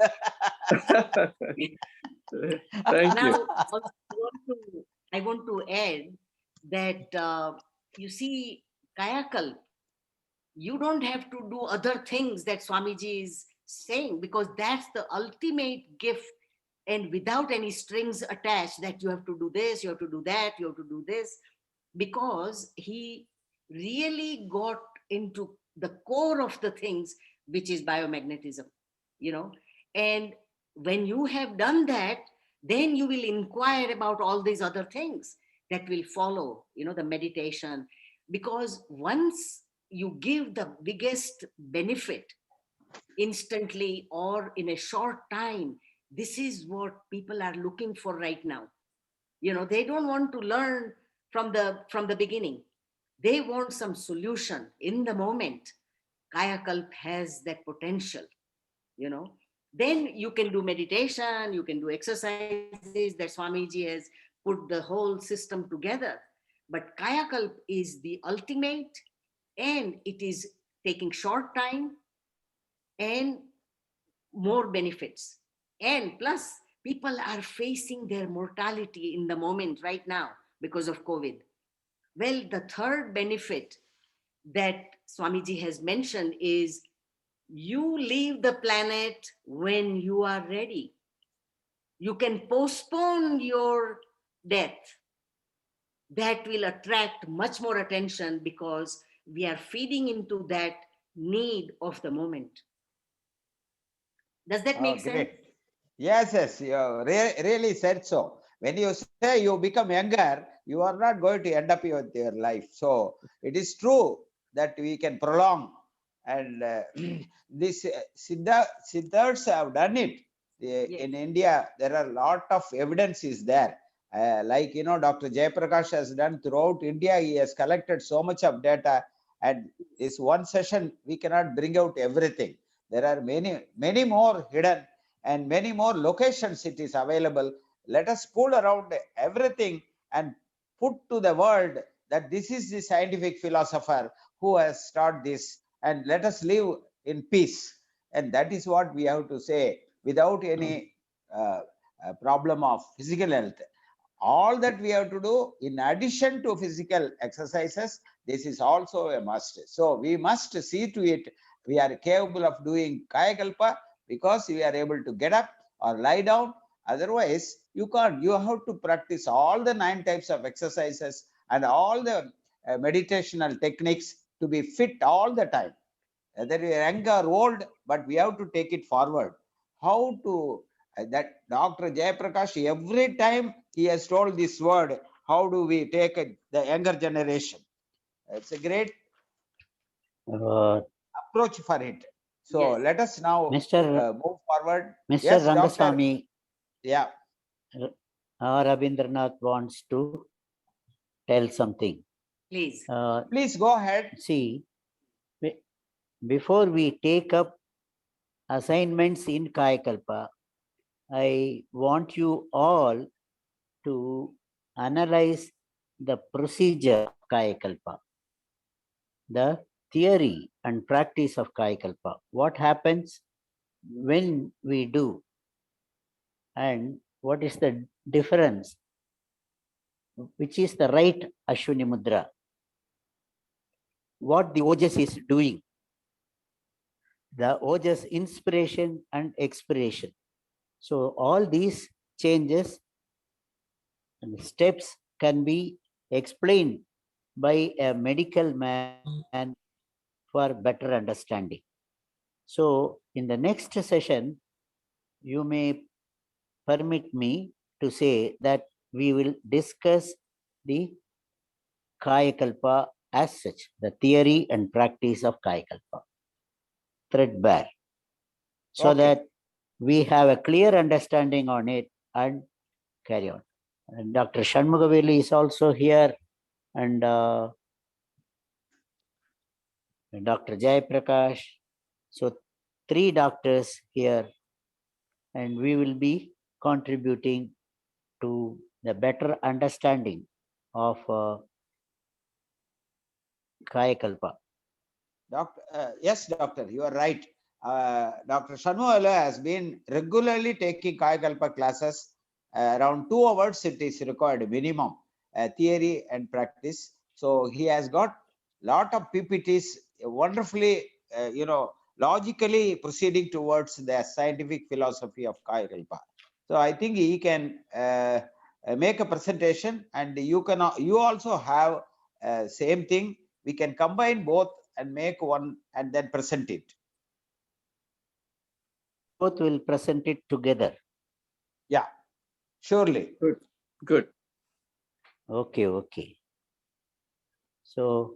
Thank now, you. I want to add that you see, Kayakalp, you don't have to do other things that Swamiji is saying, because that's the ultimate gift, and without any strings attached that you have to do this, you have to do that, you have to do this, because he really got into the core of the things, which is biomagnetism, and when you have done that, then you will inquire about all these other things that will follow, the meditation, because once you give the biggest benefit instantly or in a short time, this is what people are looking for right now. They don't want to learn from the beginning. They want some solution in the moment. Kayakalp has that potential, then you can do meditation, you can do exercises that Swamiji has put the whole system together. But Kayakalp is the ultimate, and it is taking short time and more benefits. And plus, people are facing their mortality in the moment right now because of COVID. Well, the third benefit that Swamiji has mentioned is you leave the planet when you are ready. You can postpone your death. That will attract much more attention because we are feeding into that need of the moment. Does that make sense? Yes, you really said so. When you say you become younger, you are not going to end up with your life. So it is true that we can prolong, and this Siddharths have done it. In India, there are a lot of evidence is there. Like, Dr. Jayaprakash has done throughout India. He has collected so much of data, and this one session, we cannot bring out everything. There are many more hidden and many more locations it is available. Let us pull around everything and put to the world that this is the scientific philosopher who has started this, and let us live in peace. And that is what we have to say, without any problem of physical health. All that we have to do, in addition to physical exercises, this is also a must. So we must see to it we are capable of doing Kayakalpa, because we are able to get up or lie down. Otherwise, you can't. You have to practice all the 9 types of exercises and all the meditational techniques to be fit all the time. Whether you're young or old, but we have to take it forward. How to, that Dr. Jayaprakash, every time he has told this word, how do we take the younger generation? It's a great approach for it. So Yes. let us now move forward. Mr. Yes, Rangaswamy. Yeah. Rabindranath wants to tell something. Please. Please go ahead. See, before we take up assignments in Kayakalpa, I want you all to analyze the procedure of Kayakalpa, the theory and practice of Kayakalpa. What happens when we do, and what is the difference, which is the right Ashwini Mudra, what the Ojas is doing, the Ojas inspiration and expiration. So all these changes and steps can be explained by a medical man for better understanding. So in the next session, you may permit me to say that we will discuss the Kayakalpa as such, the theory and practice of Kayakalpa, threadbare, so that we have a clear understanding on it and carry on. And Dr. Shanmugaveli is also here, and Dr. Jayaprakash. So 3 doctors here, and we will be contributing to the better understanding of Kayakalpa. Yes, doctor, you are right. Dr. Shanmugaveli has been regularly taking Kayakalpa classes. Around 2 hours it is required minimum, theory and practice. So he has got lot of PPTs, wonderfully, logically proceeding towards the scientific philosophy of Kayakalpa. So I think he can make a presentation, and you also have same thing. We can combine both and make one and then present it. Both will present it together. Yeah, surely. Good. Okay. So,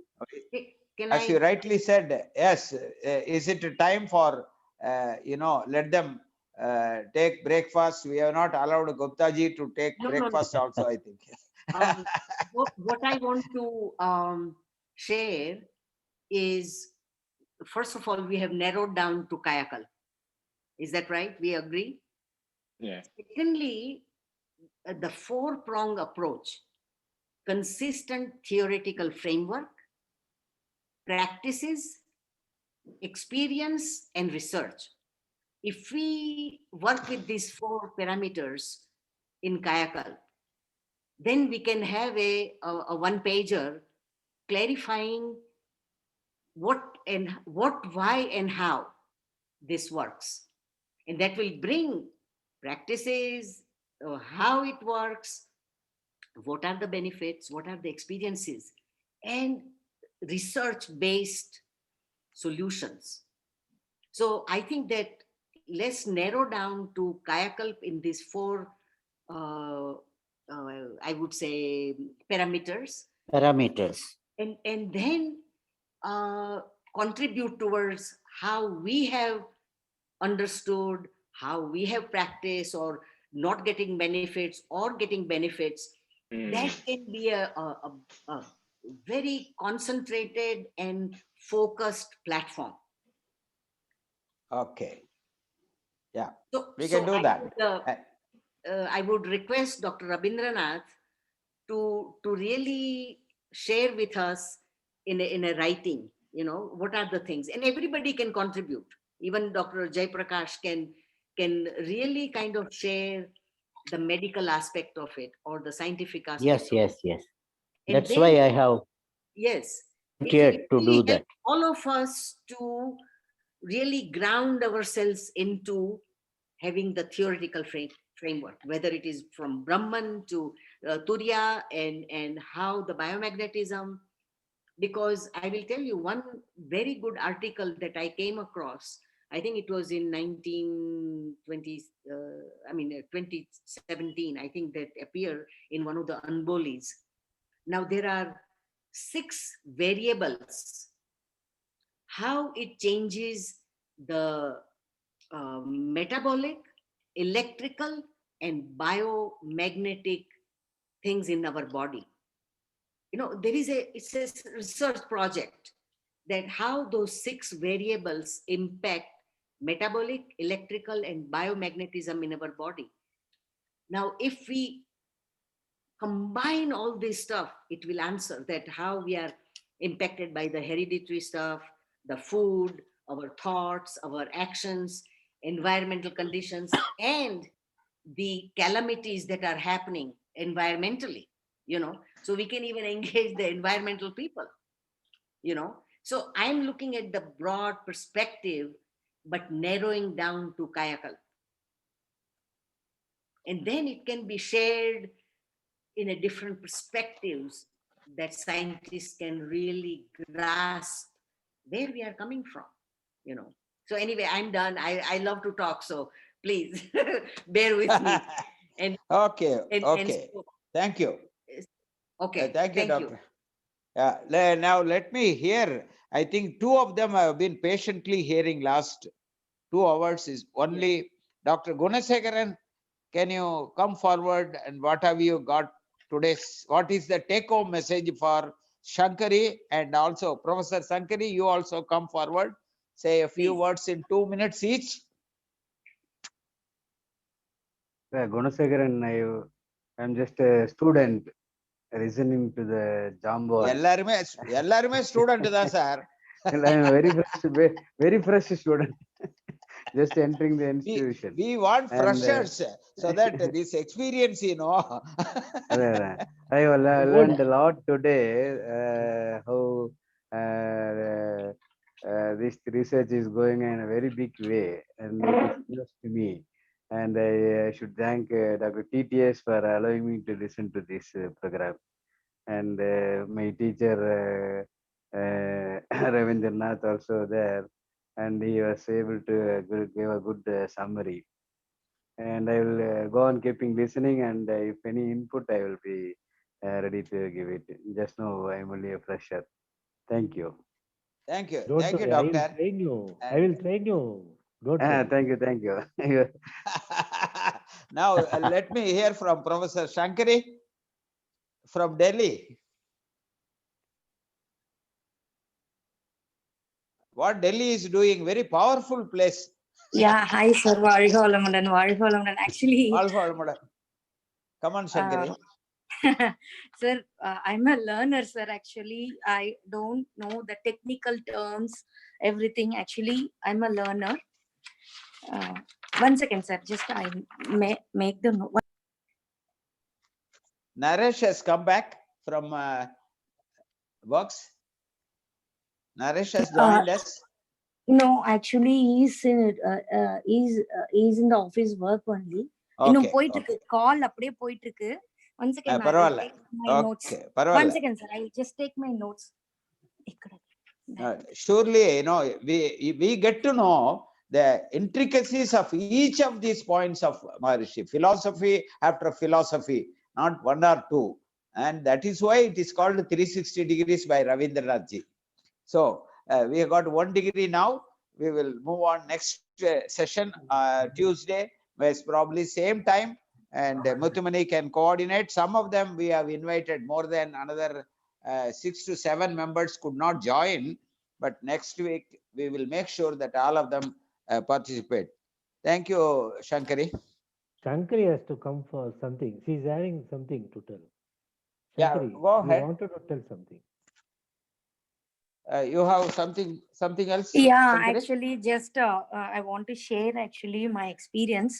as you rightly said, yes, is it time for, let them take breakfast? We have not allowed Guptaji to take breakfast also, I think. What I want to share is, first of all, we have narrowed down to Kayakalpa. Is that right? We agree? Yeah. Secondly, the 4-prong approach, consistent theoretical framework, practices, experience, and research. If we work with these 4 parameters in Kayakalpa, then we can have a one-pager clarifying what, why, and how this works. And that will bring practices, how it works, what are the benefits, what are the experiences, and research-based solutions. So I think that let's narrow down to Kayakalpa in these 4, I would say, parameters. And then contribute towards how we have understood, how we have practiced, or not getting benefits or getting benefits. That can be a very concentrated and focused platform. Okay. Yeah, we can do that. I would request Dr. Rabindranath to really share with us in a writing, what are the things, and everybody can contribute. Even Dr. Jayaprakash can really kind of share the medical aspect of it or the scientific aspect. Yes. That's then, why I have volunteered to do that. All of us to really ground ourselves into having the theoretical framework, whether it is from Brahman to Turiya and how the biomagnetism, because I will tell you one very good article that I came across. I think it was in 2017, I think, that appeared in one of the Anbolis. Now there are 6 variables, how it changes the metabolic, electrical, and biomagnetic things in our body. You know, it's a research project that how those 6 variables impact metabolic, electrical, and biomagnetism in our body. Now, if we combine all this stuff, it will answer that how we are impacted by the hereditary stuff, the food, our thoughts, our actions, environmental conditions, and the calamities that are happening environmentally, you know. So we can even engage the environmental people, you know. So I'm looking at the broad perspective, but narrowing down to Kayakalpa. And then it can be shared in a different perspectives that scientists can really grasp where we are coming from, you know. So anyway, I'm done. I love to talk, so please bear with me. And okay. So, thank you. Okay. Thank you, Doctor. Now let me hear. I think 2 of them have been patiently hearing last 2 hours. Is only Dr. Gunasekharan. Can you come forward and what have you got today? What is the take-home message for Shankari and also Professor Shankari? You also come forward. Say a few words in 2 minutes each. Gunasekharan, I'm just a student listening to the Jambo. Ellarume student da sir. I'm a very fresh student. Just entering the institution. We want freshers so that this experience, you know. I have learned a lot today how this research is going in a very big way, and it is close to me. And I should thank Dr. TTS for allowing me to listen to this program. And my teacher Ravindranath also there, and he was able to give a good summary. And I will go on keeping listening, and if any input, I will be ready to give it. Just now, I'm only a fresher. Thank you. Thank you. Don't Thank you, worry, Doctor. I will train you. Don't worry. Thank you. Now, let me hear from Professor Shankari from Delhi. What Delhi is doing, very powerful place. Yeah, hi sir. Actually, come on, Shankari. Sir, I'm a learner, sir. Actually, I don't know the technical terms, everything. Actually, I'm a learner. 1 second, sir. Just I make the note. Naresh has come back from works. Naresh has joined us. No, actually, he's in the office work only. Okay. Call அப்படியே போயிட்டு இருக்கு. 1 second, I'll take my notes. 1 second, sir. I'll just take my notes. Surely, you know, we get to know the intricacies of each of these points of Maharishi, philosophy after philosophy, not 1 or 2. And that is why it is called 360 degrees by Ravindranath ji. So we have got 1 degree now. We will move on next session Tuesday, where it's probably same time, and Muthumani can coordinate. Some of them we have invited, more than another 6 to 7 members could not join, but next week we will make sure that all of them participate. Thank you, Shankari. Shankari has to come for something. She's having something to tell. Shankari, yeah, go ahead. You wanted to tell something. You have something else? Yeah, Shankari? actually, just I want to share actually my experience.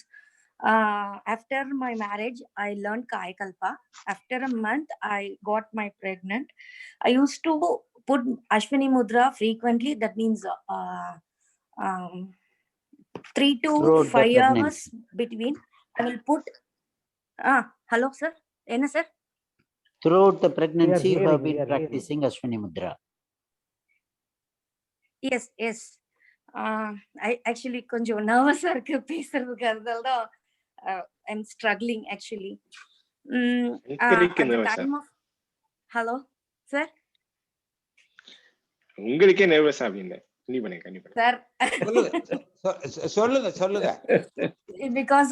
After my marriage, I learned Kayakalpa. After a month, I got my pregnant. I used to put Ashwini Mudra frequently. That means 3 to Throughout the 5 hours pregnancy. between. I will put. Hello, sir. Enna, sir? Throughout the pregnancy, you have we been are hearing. practicing Ashwini Mudra. Yes, yes. I actually konjam nervous ah irukku பேசுறதுக்கு அதனால தான் I'm struggling actually. At the time of hello, sir. உங்களுக்கே நர்வஸா அப்படிங்க Sir. சொல்லுங்க. Because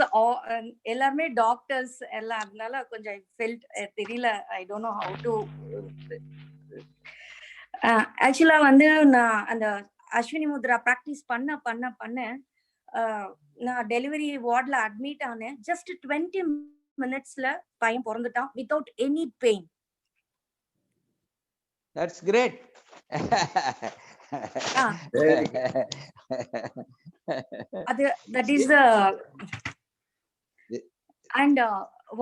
எல்லாமே doctors எல்லாம் அதனால கொஞ்சம் I felt தெரியல. I don't know how to. Actually வந்து நான் அந்த அஸ்வினி முத்ரா பிராக்டிஸ் பண்ண நான் டெலிவரி வார்ட்ல அட்மிட் ஆனேன். ஜஸ்ட் 20 மினிட்ஸ்ல பையன் பிறந்துட்டான் without any pain. That's great. That is the and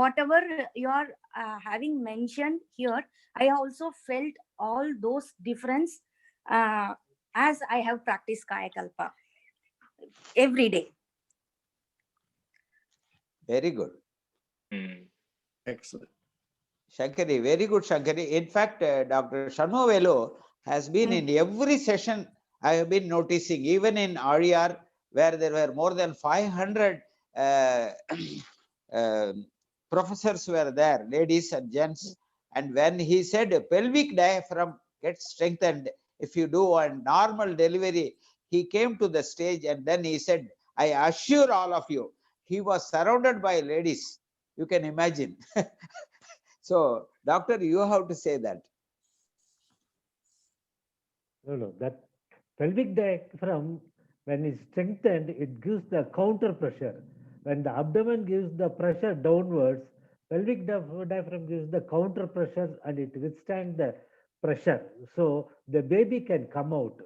whatever you are having mentioned here, I also felt all those difference as I have practiced Kaya Kalpa every day. Very good. Excellent. Shankari, very good, Shankari. In fact, Dr. Shanmugavelu has been in every session. I have been noticing, even in RER, where there were more than 500 professors were there, ladies and gents. And when he said pelvic diaphragm gets strengthened if you do a normal delivery, he came to the stage and then he said, I assure all of you, he was surrounded by ladies. You can imagine. So, doctor, you have to say that. No, that pelvic diaphragm, when it's strengthened, it gives the counter pressure. When the abdomen gives the pressure downwards, pelvic diaphragm gives the counter pressure and it withstands the pressure. So the baby can come out.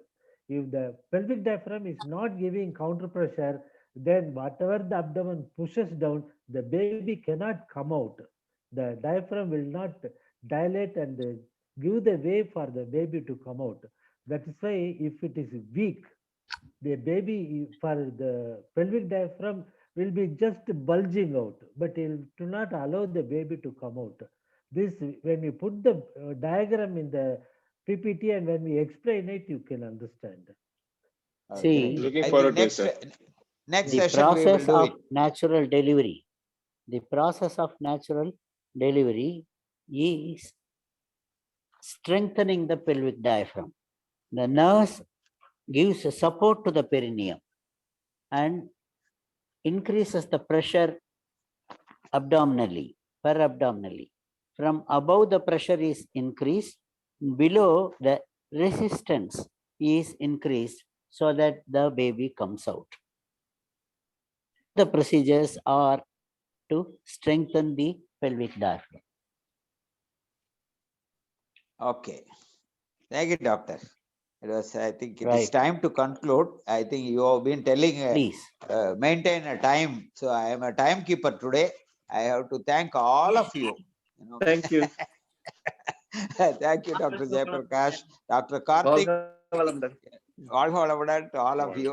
If the pelvic diaphragm is not giving counter pressure, then whatever the abdomen pushes down, the baby cannot come out. The diaphragm will not dilate and give the way for the baby to come out. That is why if it is weak, the baby for the pelvic diaphragm will be just bulging out, but it will not allow the baby to come out. This, when you put the diagram in the PPT and when we explain it, you can understand. See, looking forward to it. Next the session we will process do of it. natural delivery. The process of natural delivery is strengthening the pelvic diaphragm. The nurse gives support to the perineum and increases the pressure abdominally, perabdominally. From above, the pressure is increased. Below, the resistance is increased so that the baby comes out. The procedures are to strengthen the pelvic diaphragm. Okay. Thank you, doctor. It was, I think it is Right. time to conclude. I think you have been telling, Please. Maintain a time. So I am a timekeeper today. I have to thank all of you. Thank you. Thank you, Dr. Jayaprakash, Dr. Karthik, to all of you.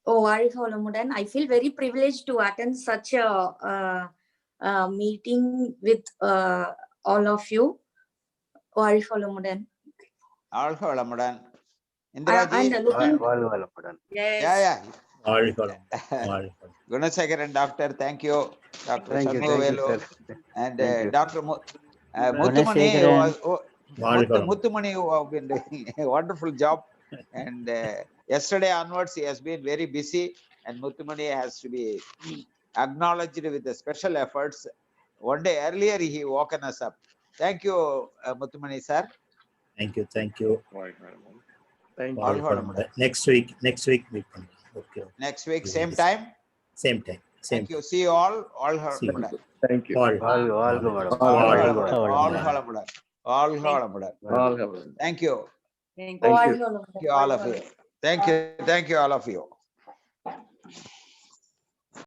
Oh, Arifolamudan, I feel very privileged to attend such a meeting with all of you. Oh, Arifolamudan. Arifolamudan. Indraji. Yes. Yeah. Gunasekaran, doctor, thank you. Dr. Shanmugavelu and Dr. Muthumani, who have been doing a wonderful job. And yesterday onwards, he has been very busy, and Muthumani has to be acknowledged with the special efforts. One day earlier, he woken us up. Thank you, Muthumani, sir. Thank you. Thank you. Next week we come. Okay. Next week, same time? Same time. Thank you. See you all. Thank you. All Thank you. Thank you. Thank you all of you. Thank you all of you.